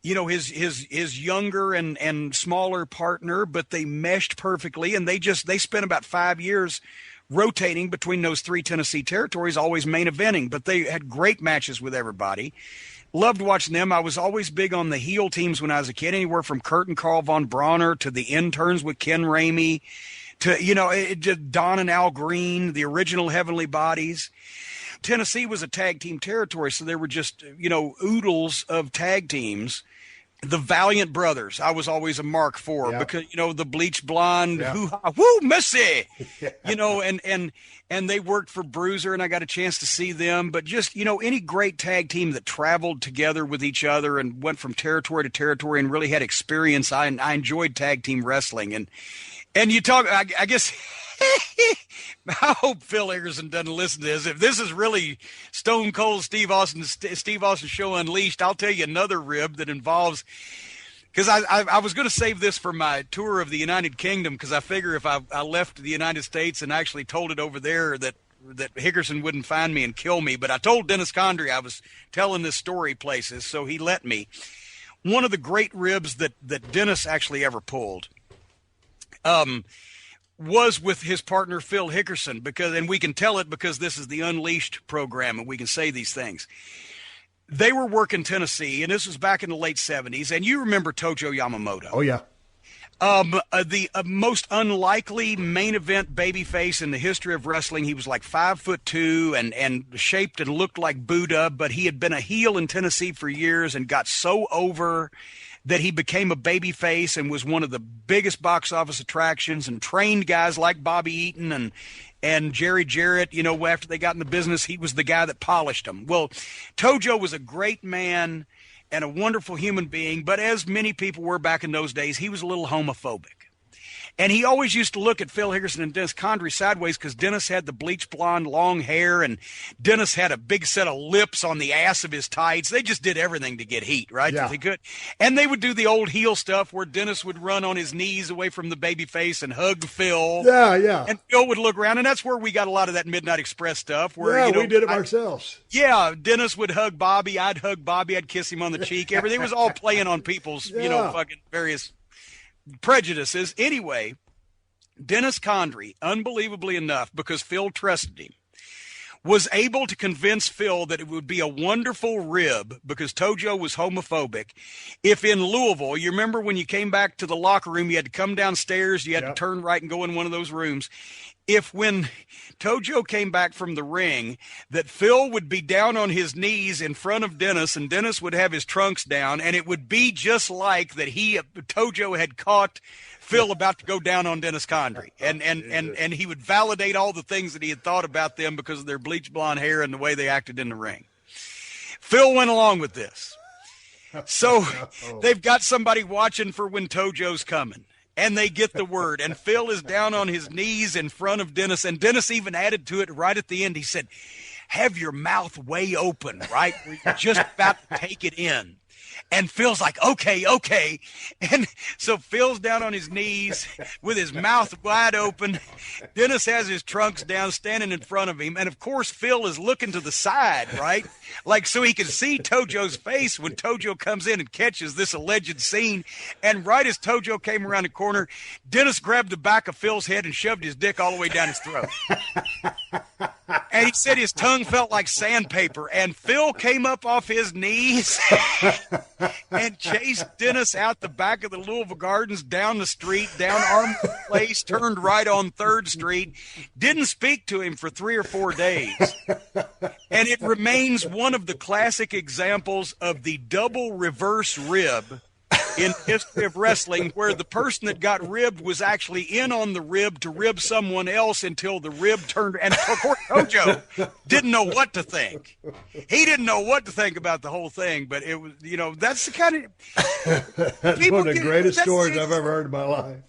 younger and smaller partner, but they meshed perfectly. And they spent about 5 years rotating between those 3 Tennessee territories, always main eventing, but they had great matches with everybody. Loved watching them. I was always big on the heel teams when I was a kid, anywhere from Kurt and Carl von Bronner to the interns with Ken Ramey to, Don and Al Green, the original Heavenly Bodies. Tennessee was a tag team territory, so there were just, oodles of tag teams. The Valiant Brothers, I was always a mark for because, the bleach blonde, woo, Missy, and they worked for Bruiser, and I got a chance to see them. But just, any great tag team that traveled together with each other and went from territory to territory and really had experience, I enjoyed tag team wrestling. And you talk, I guess, I hope Phil Hickerson doesn't listen to this. If this is really Stone Cold Steve Austin Show Unleashed, I'll tell you another rib that involves, because I was going to save this for my tour of the United Kingdom, because I figure if I left the United States and actually told it over there that Hickerson wouldn't find me and kill me. But I told Dennis Condrey I was telling this story places, so he let me. One of the great ribs that Dennis actually ever pulled was with his partner Phil Hickerson, and we can tell it because this is the Unleashed program and we can say these things. They were working Tennessee, and this was back in the late 70s, and you remember Tojo Yamamoto. Oh, yeah. The most unlikely main event babyface in the history of wrestling. He was like 5'2" and shaped and looked like Buddha, but he had been a heel in Tennessee for years and got so over that he became a babyface and was one of the biggest box office attractions and trained guys like Bobby Eaton and Jerry Jarrett. After they got in the business, he was the guy that polished them. Well, Tojo was a great man and a wonderful human being, but as many people were back in those days, he was a little homophobic. And he always used to look at Phil Hickerson and Dennis Condrey sideways because Dennis had the bleach blonde long hair and Dennis had a big set of lips on the ass of his tights. They just did everything to get heat, right? Yeah. They could. And they would do the old heel stuff where Dennis would run on his knees away from the baby face and hug Phil. Yeah, yeah. And Phil would look around, and that's where we got a lot of that Midnight Express stuff. Where, we did it ourselves. Yeah, Dennis would hug Bobby. I'd hug Bobby. I'd kiss him on the cheek. Everything was all playing on people's, fucking various prejudices. Anyway, Dennis Condrey, unbelievably enough, because Phil trusted him, was able to convince Phil that it would be a wonderful rib, because Tojo was homophobic, if in Louisville, you remember when you came back to the locker room, you had to come downstairs, you had to turn right and go in one of those rooms. If when Tojo came back from the ring, that Phil would be down on his knees in front of Dennis, and Dennis would have his trunks down, and it would be just like that Tojo had caught Phil about to go down on Dennis Condrey, and he would validate all the things that he had thought about them because of their bleach blonde hair and the way they acted in the ring. Phil went along with this. So they've got somebody watching for when Tojo's coming, and they get the word, and Phil is down on his knees in front of Dennis, and Dennis even added to it right at the end. He said, have your mouth way open, right? You're just about to take it in. And Phil's like, okay. And so Phil's down on his knees with his mouth wide open. Dennis has his trunks down, standing in front of him. And, of course, Phil is looking to the side, right? Like so he can see Tojo's face when Tojo comes in and catches this alleged scene. And right as Tojo came around the corner, Dennis grabbed the back of Phil's head and shoved his dick all the way down his throat. And he said his tongue felt like sandpaper. And Phil came up off his knees and chased Dennis out the back of the Louisville Gardens, down the street, down Armour Place, turned right on 3rd Street, didn't speak to him for 3 or 4 days. And it remains one of the classic examples of the double reverse rib in history of wrestling, where the person that got ribbed was actually in on the rib to rib someone else until the rib turned. And of course, Tojo didn't know what to think. He didn't know what to think about the whole thing, but it was, that's the kind of... That's one of the greatest stories I've ever heard in my life.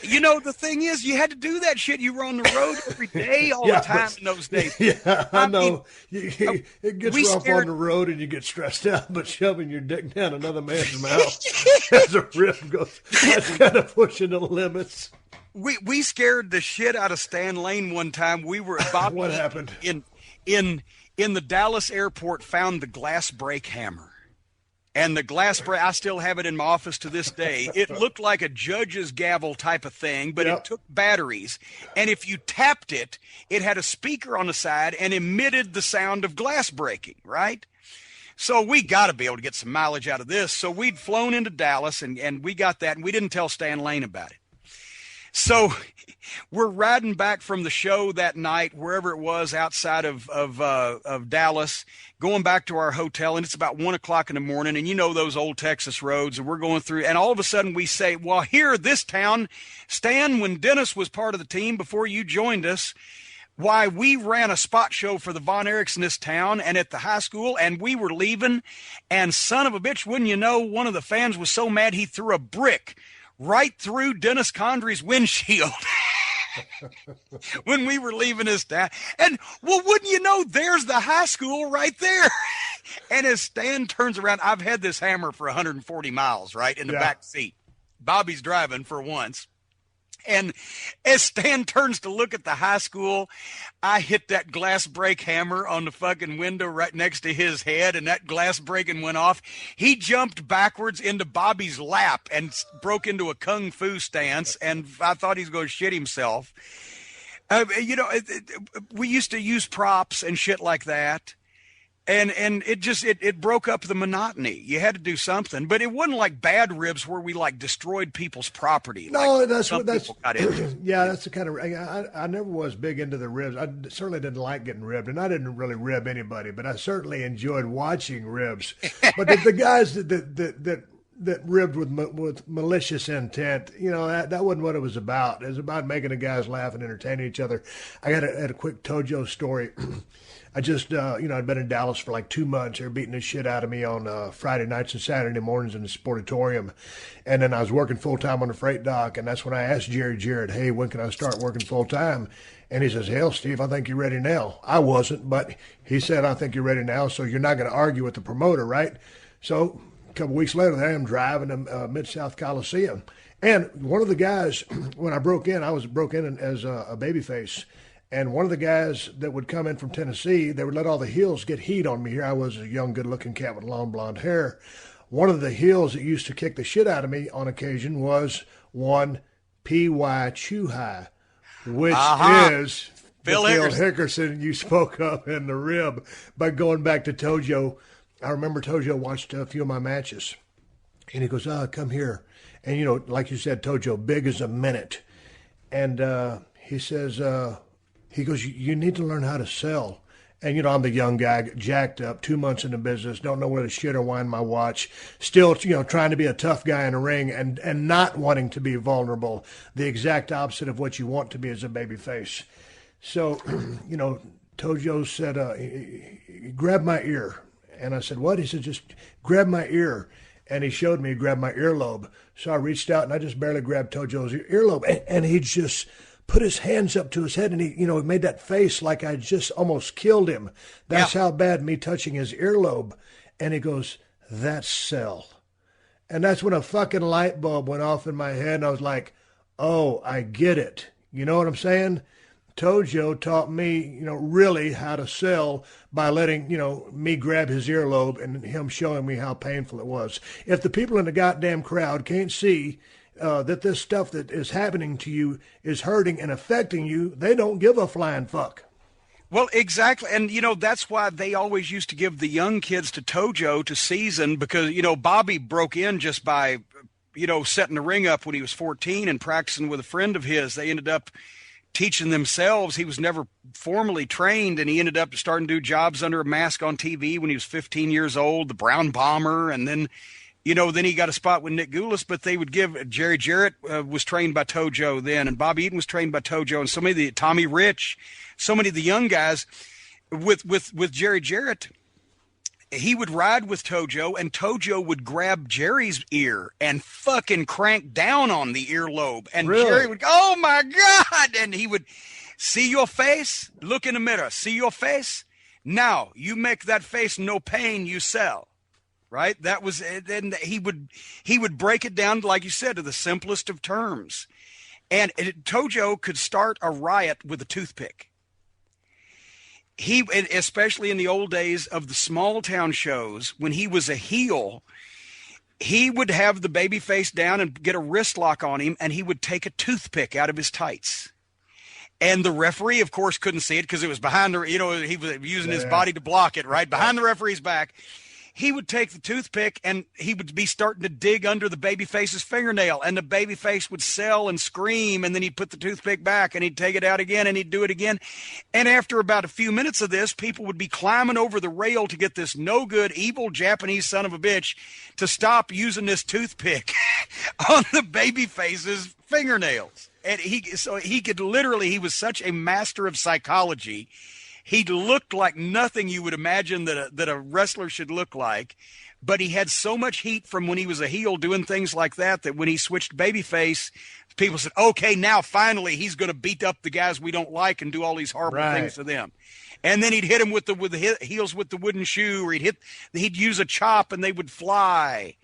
You know, the thing is, you had to do that shit. You were on the road every day, all the time in those days. Yeah, I know. It gets rough on the road and you get stressed out, but shoving your dick down another man's mouth as a rib goes, that's kind of pushing the limits. We scared the shit out of Stan Lane one time. We were Bobby, what happened? In the Dallas airport, found the glass brake hammer. And the glass brake, I still have it in my office to this day. It looked like a judge's gavel type of thing, but It took batteries. And if you tapped it, it had a speaker on the side and emitted the sound of glass breaking, right? So we got to be able to get some mileage out of this. So we'd flown into Dallas, and we got that, and we didn't tell Stan Lane about it. So we're riding back from the show that night, wherever it was outside of Dallas, going back to our hotel, and it's about 1 o'clock in the morning, and you know those old Texas roads, and we're going through, and all of a sudden we say, well, here, this town, Stan, when Dennis was part of the team before you joined us, why, we ran a spot show for the Von Erichs in this town and at the high school, and we were leaving, and son of a bitch, wouldn't you know, one of the fans was so mad he threw a brick right through Dennis Condry's windshield when we were leaving his town. And, well, wouldn't you know, there's the high school right there. And as Stan turns around, I've had this hammer for 140 miles, right, in the back seat. Bobby's driving for once. And as Stan turns to look at the high school, I hit that glass brake hammer on the fucking window right next to his head, and that glass breaking went off. He jumped backwards into Bobby's lap and broke into a kung fu stance, and I thought he was going to shit himself. We used to use props and shit like that. And it broke up the monotony. You had to do something, but it wasn't like Bad Ribs where we like destroyed people's property. No, like that's yeah, that's the kind of. I never was big into the ribs. I certainly didn't like getting ribbed, and I didn't really rib anybody, but I certainly enjoyed watching ribs. But the guys that ribbed with malicious intent, you know, that wasn't what it was about. It was about making the guys laugh and entertaining each other. I got a quick Tojo story. I just, I'd been in Dallas for like 2 months. They were beating the shit out of me on Friday nights and Saturday mornings in the Sportatorium. And then I was working full-time on the freight dock, and that's when I asked Jerry Jarrett, hey, when can I start working full-time? And he says, hell, Steve, I think you're ready now. I wasn't, but he said, I think you're ready now, so you're not going to argue with the promoter, right? So a couple weeks later, there I am driving to Mid-South Coliseum. And one of the guys, when I broke in, broke in as a babyface. And one of the guys that would come in from Tennessee, they would let all the heels get heat on me. Here I was, a young, good-looking cat with long blonde hair. One of the heels that used to kick the shit out of me on occasion was one P.Y. Chuhai, which is Phil Hickerson you spoke of in the rib. But going back to Tojo, I remember Tojo watched a few of my matches. And he goes, come here. And, you know, like you said, Tojo, big as a minute. And he says... he goes, you need to learn how to sell. And, you know, I'm the young guy, jacked up, 2 months in the business, don't know where to shit or wind my watch, still, you know, trying to be a tough guy in the ring and not wanting to be vulnerable, the exact opposite of what you want to be as a baby face. So, you know, Tojo said, grab my ear. And I said, what? He said, just grab my ear. And he showed me, he grabbed my earlobe. So I reached out and I just barely grabbed Tojo's earlobe. And he just... put his hands up to his head, and he, you know, made that face like I just almost killed him. That's how bad me touching his earlobe. And he goes, that's sell. And that's when a fucking light bulb went off in my head, and I was like, oh, I get it. You know what I'm saying? Tojo taught me, you know, really how to sell by letting, you know, me grab his earlobe and him showing me how painful it was. If the people in the goddamn crowd can't see that this stuff that is happening to you is hurting and affecting you, they don't give a flying fuck. Well, exactly. And, you know, that's why they always used to give the young kids to Tojo to season because, you know, Bobby broke in just by, you know, setting the ring up when he was 14 and practicing with a friend of his. They ended up teaching themselves. He was never formally trained, and he ended up starting to do jobs under a mask on TV when he was 15 years old, the Brown Bomber, and then... you know, then he got a spot with Nick Goulas, but they would give Jerry Jarrett was trained by Tojo then, and Bobby Eaton was trained by Tojo, and so many of the Tommy Rich, so many of the young guys with Jerry Jarrett. he would ride with Tojo, and Tojo would grab Jerry's ear and fucking crank down on the earlobe. And Really? Jerry would go, oh my God. And he would, see your face? Look in the mirror. See your face? Now you make that face no pain, you sell. Right? That was, and he would break it down, like you said, to the simplest of terms. And Tojo could start a riot with a toothpick. He, especially in the old days of the small town shows, when he was a heel, he would have the baby face down and get a wrist lock on him, and he would take a toothpick out of his tights. And the referee, of course, couldn't see it because it was behind the, he was using his body to block it, right? Behind the referee's back. He would take the toothpick and he would be starting to dig under the babyface's fingernail, and the babyface would sell and scream, and then he'd put the toothpick back and he'd take it out again and he'd do it again. And after about a few minutes of this, people would be climbing over the rail to get this no good, evil Japanese son of a bitch to stop using this toothpick on the babyface's fingernails. And he was such a master of psychology. He looked like nothing you would imagine that a wrestler should look like, but he had so much heat from when he was a heel doing things like that when he switched babyface, people said, okay, now finally he's going to beat up the guys we don't like and do all these horrible things to them. And then he'd hit him with the heels with the wooden shoe, or he'd use a chop and they would fly.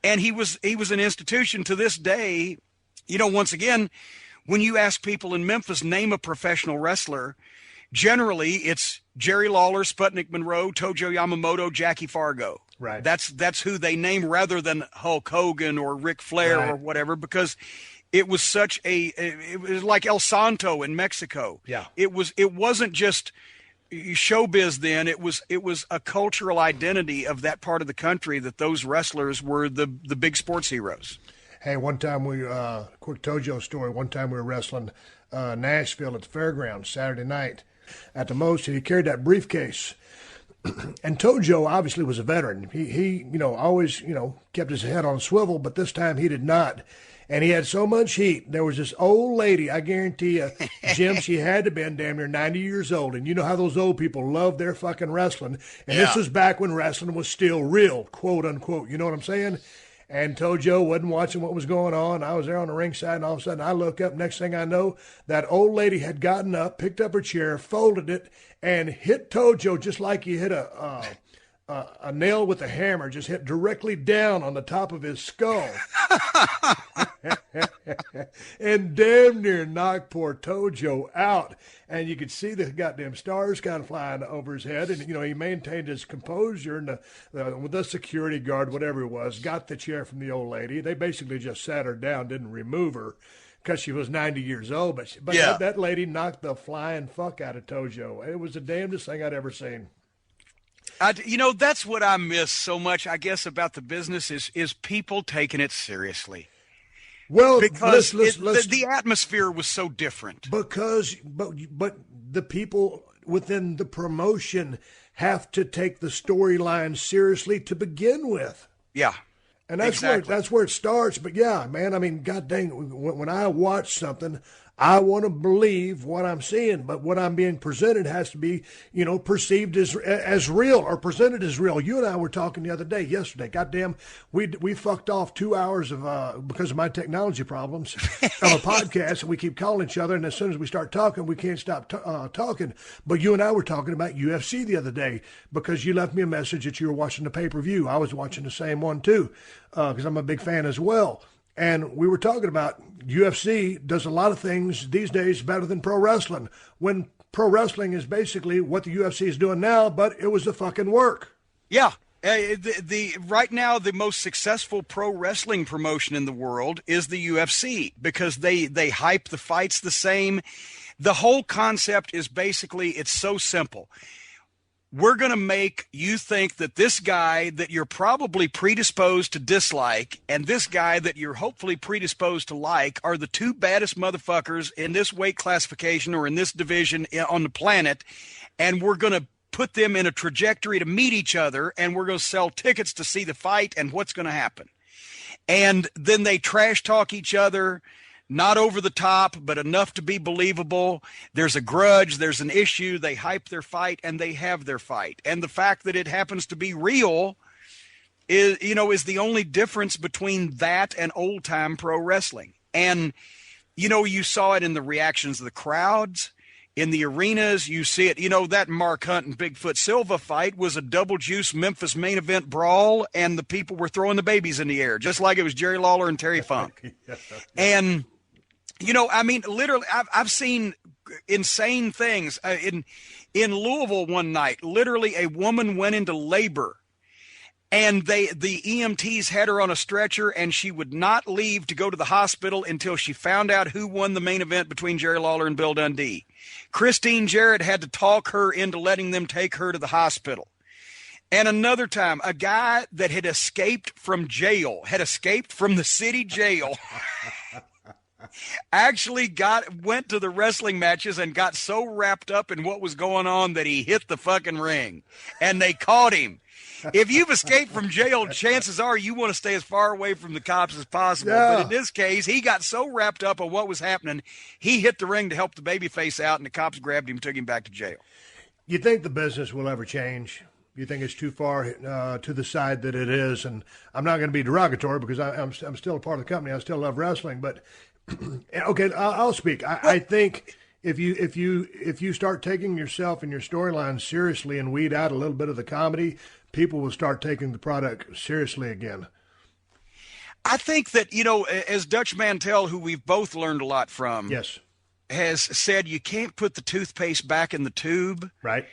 And he was an institution to this day. Once again, when you ask people in Memphis, name a professional wrestler, generally, it's Jerry Lawler, Sputnik Monroe, Tojo Yamamoto, Jackie Fargo. Right. That's who they name rather than Hulk Hogan or Ric Flair or whatever, because it was it was like El Santo in Mexico. Yeah. It wasn't just showbiz then. It was a cultural identity of that part of the country that those wrestlers were the big sports heroes. Hey, one time quick Tojo story. One time we were wrestling Nashville at the fairgrounds Saturday night. At the most, he carried that briefcase. And Tojo obviously was a veteran. He always, kept his head on a swivel, but this time he did not. And he had so much heat. There was this old lady, I guarantee you, Jim, she had to have been damn near 90 years old. And you know how those old people love their fucking wrestling. And this was back when wrestling was still real, quote unquote. You know what I'm saying? And Tojo wasn't watching what was going on. I was there on the ringside, and all of a sudden I look up. Next thing I know, that old lady had gotten up, picked up her chair, folded it, and hit Tojo just like you hit a nail with a hammer, just hit directly down on the top of his skull. And damn near knocked poor Tojo out. And you could see the goddamn stars kind of flying over his head. And, he maintained his composure. And the security guard, whatever it was, got the chair from the old lady. They basically just sat her down, didn't remove her because she was 90 years old. But that lady knocked the flying fuck out of Tojo. It was the damnedest thing I'd ever seen. That's what I miss so much, I guess, about the business is people taking it seriously. Well, because the atmosphere was so different. But the people within the promotion have to take the storyline seriously to begin with. Yeah. And that's where it starts. But yeah, man, I mean, god dang, when I watch something, I want to believe what I'm seeing, but what I'm being presented has to be, perceived as real or presented as real. You and I were talking yesterday. Goddamn, we fucked off 2 hours of because of my technology problems of a podcast, and we keep calling each other. And as soon as we start talking, we can't stop talking. But you and I were talking about UFC the other day because you left me a message that you were watching the pay-per-view. I was watching the same one too because I'm a big fan as well. And we were talking about UFC does a lot of things these days better than pro wrestling, when pro wrestling is basically what the UFC is doing now, but it was the fucking work. Yeah. Right now, the most successful pro wrestling promotion in the world is the UFC because they hype the fights the same. The whole concept is basically, it's so simple. We're going to make you think that this guy that you're probably predisposed to dislike and this guy that you're hopefully predisposed to like are the two baddest motherfuckers in this weight classification or in this division on the planet. And we're going to put them in a trajectory to meet each other, and we're going to sell tickets to see the fight and what's going to happen. And then they trash talk each other. not over the top, but enough to be believable. There's a grudge, there's an issue, they hype their fight, and they have their fight. And the fact that it happens to be real is the only difference between that and old-time pro wrestling. And, you saw it in the reactions of the crowds. In the arenas, you see it. That Mark Hunt and Bigfoot Silva fight was a double juice Memphis main event brawl, and the people were throwing the babies in the air, just like it was Jerry Lawler and Terry Funk. And, literally, I've seen insane things. In Louisville one night, literally a woman went into labor, and the EMTs had her on a stretcher, and she would not leave to go to the hospital until she found out who won the main event between Jerry Lawler and Bill Dundee. Christine Jarrett had to talk her into letting them take her to the hospital. And another time, a guy that had escaped from the city jail, actually went to the wrestling matches and got so wrapped up in what was going on that he hit the fucking ring, and they caught him. If you've escaped from jail, chances are you want to stay as far away from the cops as possible. Yeah. But in this case, he got so wrapped up on what was happening, he hit the ring to help the babyface out, and the cops grabbed him, took him back to jail. You think the business will ever change? You think it's too far to the side that it is? And I'm not going to be derogatory because I'm still a part of the company. I still love wrestling. But, okay, I'll speak. I think if you start taking yourself and your storyline seriously and weed out a little bit of the comedy, people will start taking the product seriously again. I think that, as Dutch Mantell, who we've both learned a lot from, yes, has said, you can't put the toothpaste back in the tube. Right.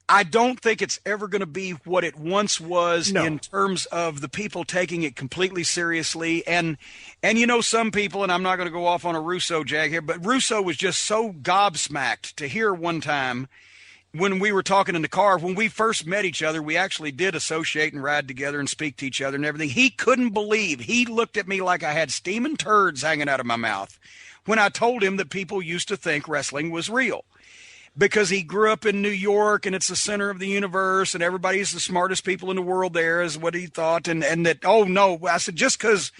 I don't think it's ever going to be what it once was in terms of the people taking it completely seriously. And some people, and I'm not going to go off on a Russo jag here, but Russo was just so gobsmacked to hear one time when we were talking in the car, when we first met each other, we actually did associate and ride together and speak to each other and everything. He couldn't believe, he looked at me like I had steaming turds hanging out of my mouth when I told him that people used to think wrestling was real. Because he grew up in New York and it's the center of the universe and everybody's the smartest people in the world there is what he thought. And that, oh no, I said, just because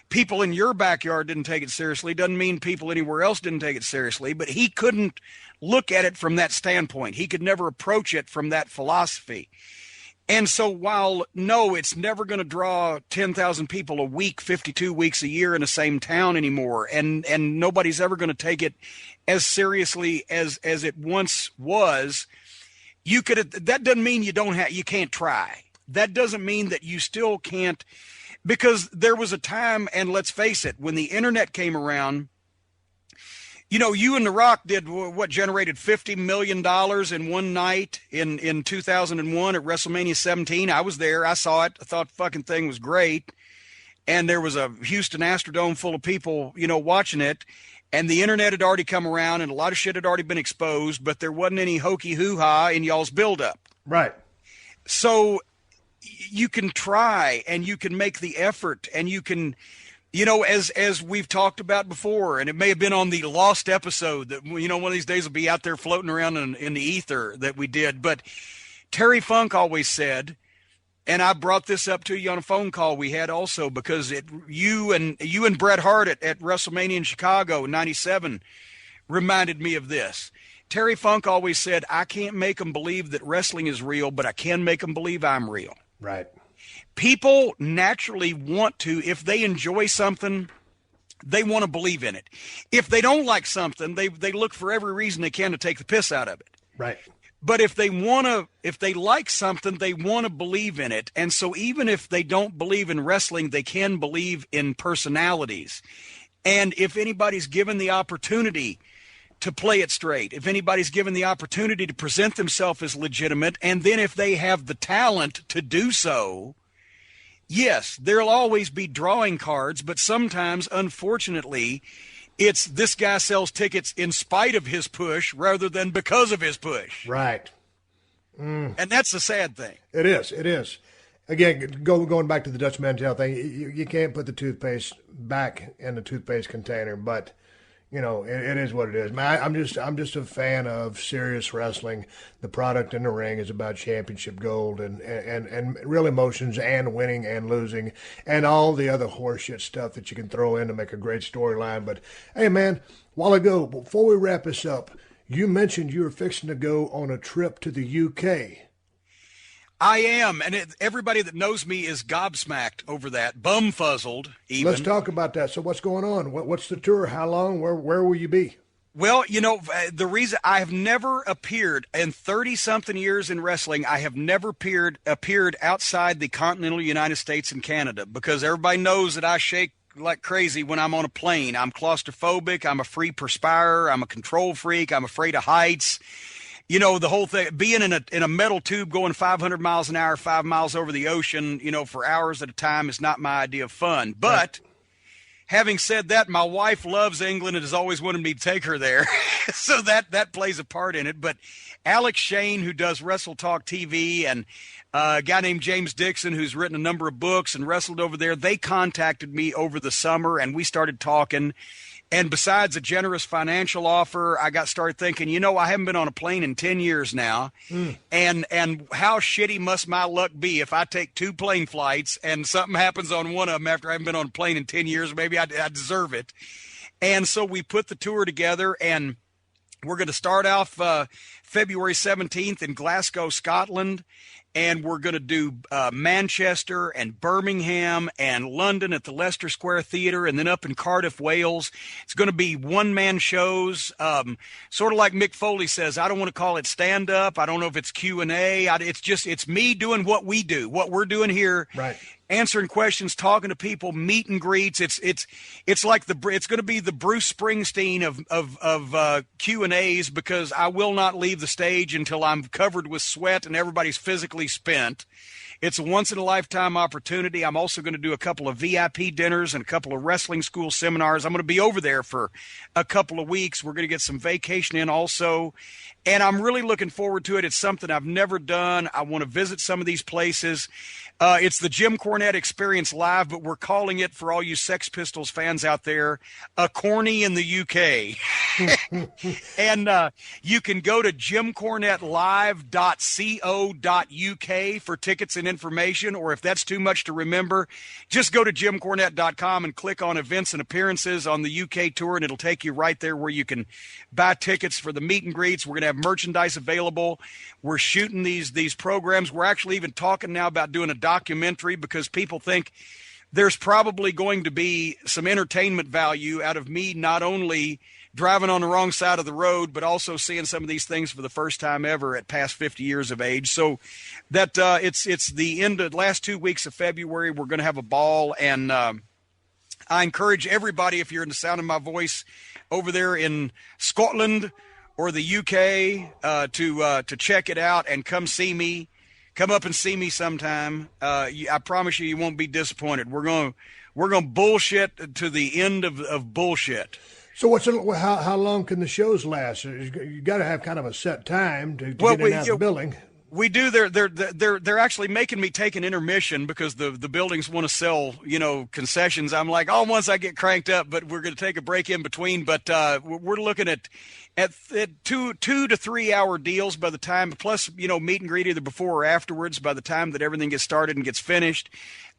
people in your backyard didn't take it seriously doesn't mean people anywhere else didn't take it seriously. But he couldn't look at it from that standpoint. He could never approach it from that philosophy. And so while, no, it's never going to draw 10,000 people a week, 52 weeks a year in the same town anymore, and nobody's ever going to take it as seriously as it once was, that doesn't mean you can't try. That doesn't mean that you still can't, because there was a time, and let's face it, when the internet came around, you and The Rock did what generated $50 million in one night in 2001 at WrestleMania 17. I was there. I saw it. I thought the fucking thing was great. And there was a Houston Astrodome full of people, watching it. And the internet had already come around and a lot of shit had already been exposed, but there wasn't any hokey hoo-ha in y'all's buildup. Right. So you can try and you can make the effort and you can... as we've talked about before, and it may have been on the lost episode that, one of these days will be out there floating around in the ether that we did. But Terry Funk always said, and I brought this up to you on a phone call we had also, because you and Bret Hart at WrestleMania in Chicago in 97 reminded me of this. Terry Funk always said, I can't make them believe that wrestling is real, but I can make them believe I'm real. Right. People naturally want to, if they enjoy something, they want to believe in it. If they don't like something, they look for every reason they can to take the piss out of it. Right. But if they like something, they want to believe in it. And so even if they don't believe in wrestling, they can believe in personalities. And if anybody's given the opportunity to play it straight, if anybody's given the opportunity to present themselves as legitimate, and then if they have the talent to do so, yes, there'll always be drawing cards, but sometimes, unfortunately, it's this guy sells tickets in spite of his push rather than because of his push. Right. And that's the sad thing. It is. Again, going back to the Dutch Mantell thing, you can't put the toothpaste back in the toothpaste container, but it is what it is. Man, I'm just a fan of serious wrestling. The product in the ring is about championship gold and real emotions and winning and losing and all the other horseshit stuff that you can throw in to make a great storyline. But hey, man, while ago, before we wrap this up, you mentioned you were fixing to go on a trip to the UK. I am, and everybody that knows me is gobsmacked over that, bumfuzzled even. Let's talk about that. So what's going on? What's the tour? How long? Where will you be? Well, the reason I have never appeared in 30-something years in wrestling, I have never appeared outside the continental United States and Canada, because everybody knows that I shake like crazy when I'm on a plane. I'm claustrophobic. I'm a free perspirer. I'm a control freak. I'm afraid of heights. The whole thing, being in a metal tube going 500 miles an hour, 5 miles over the ocean, for hours at a time is not my idea of fun. But having said that, my wife loves England and has always wanted me to take her there. So that plays a part in it. But Alex Shane, who does Wrestle Talk TV, and a guy named James Dixon, who's written a number of books and wrestled over there, they contacted me over the summer and we started talking. And besides a generous financial offer, I got started thinking, I haven't been on a plane in 10 years now. And how shitty must my luck be if I take 2 plane flights and something happens on one of them after I haven't been on a plane in 10 years? Maybe I deserve it. And so we put the tour together, and we're going to start off February 17th in Glasgow, Scotland. And we're going to do Manchester and Birmingham and London at the Leicester Square Theatre, and then up in Cardiff, Wales. It's going to be one-man shows, sort of like Mick Foley says. I don't want to call it stand-up. I don't know if it's Q&A. It's me doing what we do, what we're doing here. Right. Answering questions, talking to people, meet and greets. It's like it's going to be the Bruce Springsteen of Q&As, because I will not leave the stage until I'm covered with sweat and everybody's physically spent. It's a once-in-a-lifetime opportunity. I'm also going to do a couple of VIP dinners and a couple of wrestling school seminars. I'm going to be over there for a couple of weeks. We're going to get some vacation in also, and I'm really looking forward to it. It's something I've never done. I want to visit some of these places. It's the Jim Cornette Experience Live, but we're calling it, for all you Sex Pistols fans out there, a corny in the UK. And you can go to jimcornettelive.co.uk for tickets and information, or if that's too much to remember, just go to jimcornette.com and click on events and appearances on the UK tour, and it'll take you right there where you can buy tickets for the meet and greets. We're going to have merchandise available. We're shooting these programs. We're actually even talking now about doing a documentary, because people think there's probably going to be some entertainment value out of me not only driving on the wrong side of the road, but also seeing some of these things for the first time ever at past 50 years of age. So that it's the end of the last 2 weeks of February. We're going to have a ball, and I encourage everybody, if you're in the sound of my voice over there in Scotland or the UK, to check it out and come see me. Come up and see me sometime. I promise you won't be disappointed. We're going to bullshit to the end of bullshit. So how long can the shows last? You got to have kind of a set time to get in and out of the building. We do. They're actually making me take an intermission because the buildings want to sell, concessions. I'm like, once I get cranked up, but we're going to take a break in between. But we're looking at 2 to 3 hour deals by the time, plus, meet and greet either before or afterwards by the time that everything gets started and gets finished.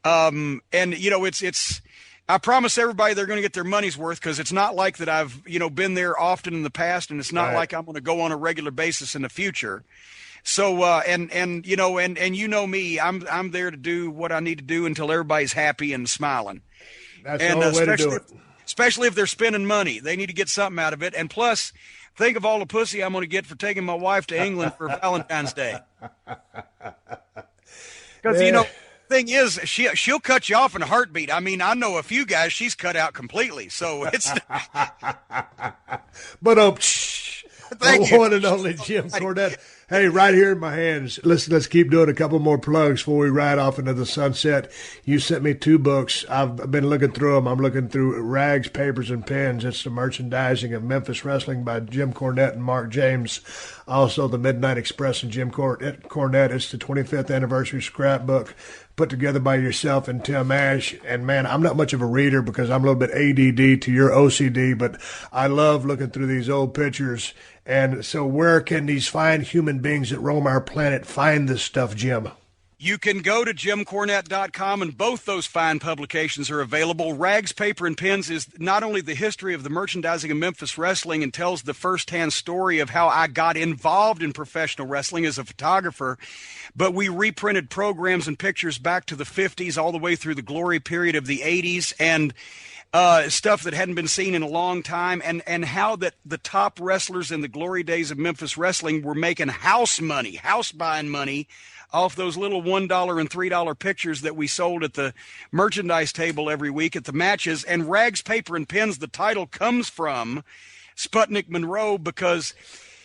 And it's I promise everybody they're going to get their money's worth, because it's not like that I've, been there often in the past, and it's not like I'm going to go on a regular basis in the future. So, and me, I'm there to do what I need to do until everybody's happy and smiling. That's the only way to do it. Especially if they're spending money. They need to get something out of it. And plus, think of all the pussy I'm going to get for taking my wife to England for Valentine's Day. Because, thing is, she'll cut you off in a heartbeat. I mean, I know a few guys she's cut out completely. So it's. But thank you, one and only Jim Cornette. Hey, right here in my hands. Listen, let's keep doing a couple more plugs before we ride off into the sunset. You sent me 2 books. I've been looking through them. I'm looking through Rags, Papers, and Pens. It's the merchandising of Memphis wrestling by Jim Cornette and Mark James. Also, the Midnight Express and Jim Cornette. It's the 25th anniversary scrapbook put together by yourself and Tim Ash. And, man, I'm not much of a reader because I'm a little bit ADD to your OCD, but I love looking through these old pictures. And so where can these fine human beings that roam our planet find this stuff, Jim? You can go to jimcornette.com, and both those fine publications are available. Rags, Paper, and Pens is not only the history of the merchandising of Memphis wrestling and tells the firsthand story of how I got involved in professional wrestling as a photographer, but we reprinted programs and pictures back to the 50s all the way through the glory period of the 80s, and stuff that hadn't been seen in a long time, and how that the top wrestlers in the glory days of Memphis wrestling were making house buying money off those little $1 and $3 pictures that we sold at the merchandise table every week at the matches. And Rags, Paper, and Pens, the title comes from Sputnik Monroe, because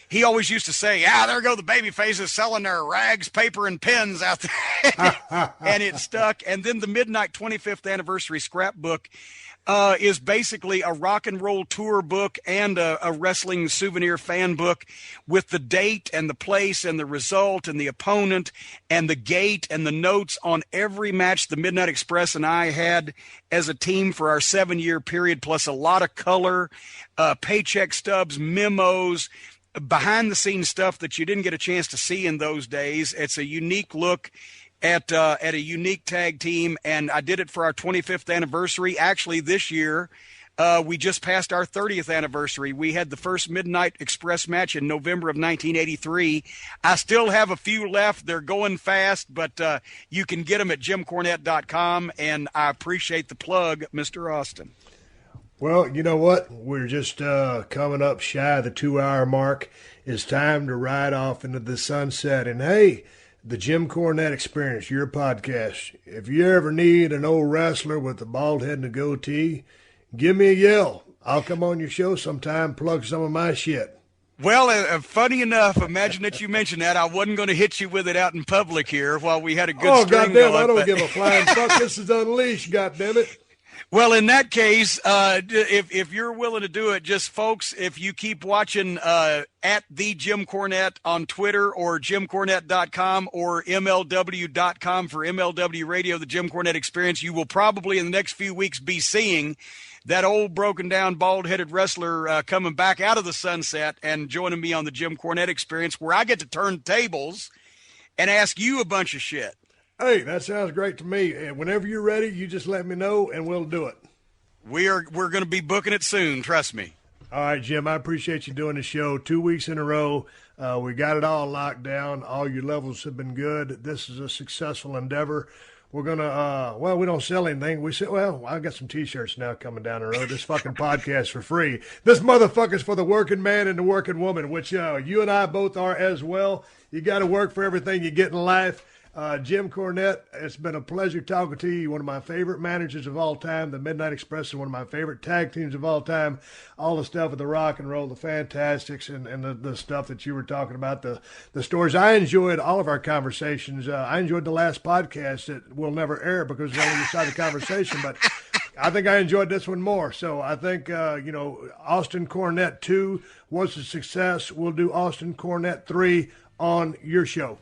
he always used to say, there go the baby faces selling their rags, paper, and pens out there. And it stuck. And then the Midnight 25th Anniversary Scrapbook is basically a rock and roll tour book and a wrestling souvenir fan book with the date and the place and the result and the opponent and the gate and the notes on every match the Midnight Express and I had as a team for our 7-year period, plus a lot of color, paycheck stubs, memos, behind-the-scenes stuff that you didn't get a chance to see in those days. It's a unique look at a unique tag team, and I did it for our 25th anniversary. Actually, this year, we just passed our 30th anniversary. We had the first Midnight Express match in November of 1983. I still have a few left. They're going fast, but you can get them at jimcornette.com, and I appreciate the plug, Mr. Austin. Well, you know what? We're just coming up shy of the 2-hour mark. It's time to ride off into the sunset. And, hey, the Jim Cornette Experience, your podcast. If you ever need an old wrestler with a bald head and a goatee, give me a yell. I'll come on your show sometime, plug some of my shit. Well, funny enough, imagine that you mentioned that. I wasn't going to hit you with it out in public here while we had a good string goddamn, going. I don't give a flying fuck. This is Unleashed, goddammit. Well, in that case, if you're willing to do it, just folks, if you keep watching at the Jim Cornette on Twitter or jimcornette.com or MLW.com for MLW Radio, the Jim Cornette Experience, you will probably in the next few weeks be seeing that old broken down, bald-headed wrestler coming back out of the sunset and joining me on the Jim Cornette Experience, where I get to turn tables and ask you a bunch of shit. Hey, that sounds great to me. And whenever you're ready, you just let me know, and we'll do it. We're going to be booking it soon. Trust me. All right, Jim, I appreciate you doing the show 2 weeks in a row. We got it all locked down. All your levels have been good. This is a successful endeavor. We're going to, we don't sell anything. We say, I got some T-shirts now coming down the road. This fucking podcast for free. This motherfucker's for the working man and the working woman, which you and I both are as well. You got to work for everything you get in life. Jim Cornette, it's been a pleasure talking to you. One of my favorite managers of all time. The Midnight Express is one of my favorite tag teams of all time. All the stuff with the rock and roll, the Fantastics, and the stuff that you were talking about, the stories. I enjoyed all of our conversations. I enjoyed the last podcast that will never air because it's only your side of the conversation, but I think I enjoyed this one more. So I think, Austin Cornette 2 was a success. We'll do Austin Cornette 3 on your show.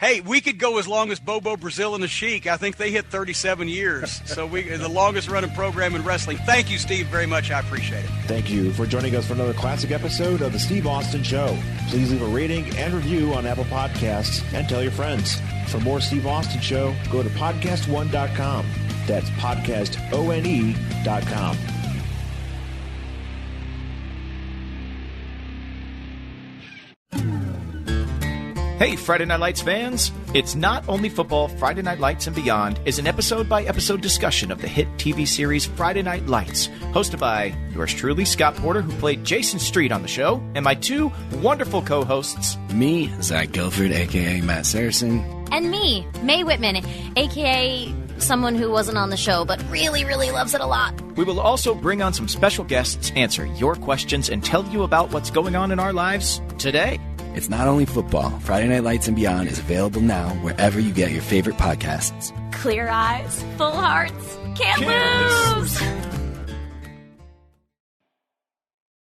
Hey, we could go as long as Bobo Brazil and the Sheik. I think they hit 37 years. So the longest running program in wrestling. Thank you, Steve, very much. I appreciate it. Thank you for joining us for another classic episode of The Steve Austin Show. Please leave a rating and review on Apple Podcasts and tell your friends. For more Steve Austin Show, go to PodcastOne.com. That's PodcastOne.com. Hey, Friday Night Lights fans! It's not only football. Friday Night Lights and Beyond is an episode-by-episode discussion of the hit TV series Friday Night Lights, hosted by yours truly, Scott Porter, who played Jason Street on the show, and my two wonderful co-hosts. Me, Zach Guilford, a.k.a. Matt Saracen. And me, Mae Whitman, a.k.a. someone who wasn't on the show but really, really loves it a lot. We will also bring on some special guests, answer your questions, and tell you about what's going on in our lives today. It's not only football. Friday Night Lights and Beyond is available now wherever you get your favorite podcasts. Clear eyes, full hearts, can't lose!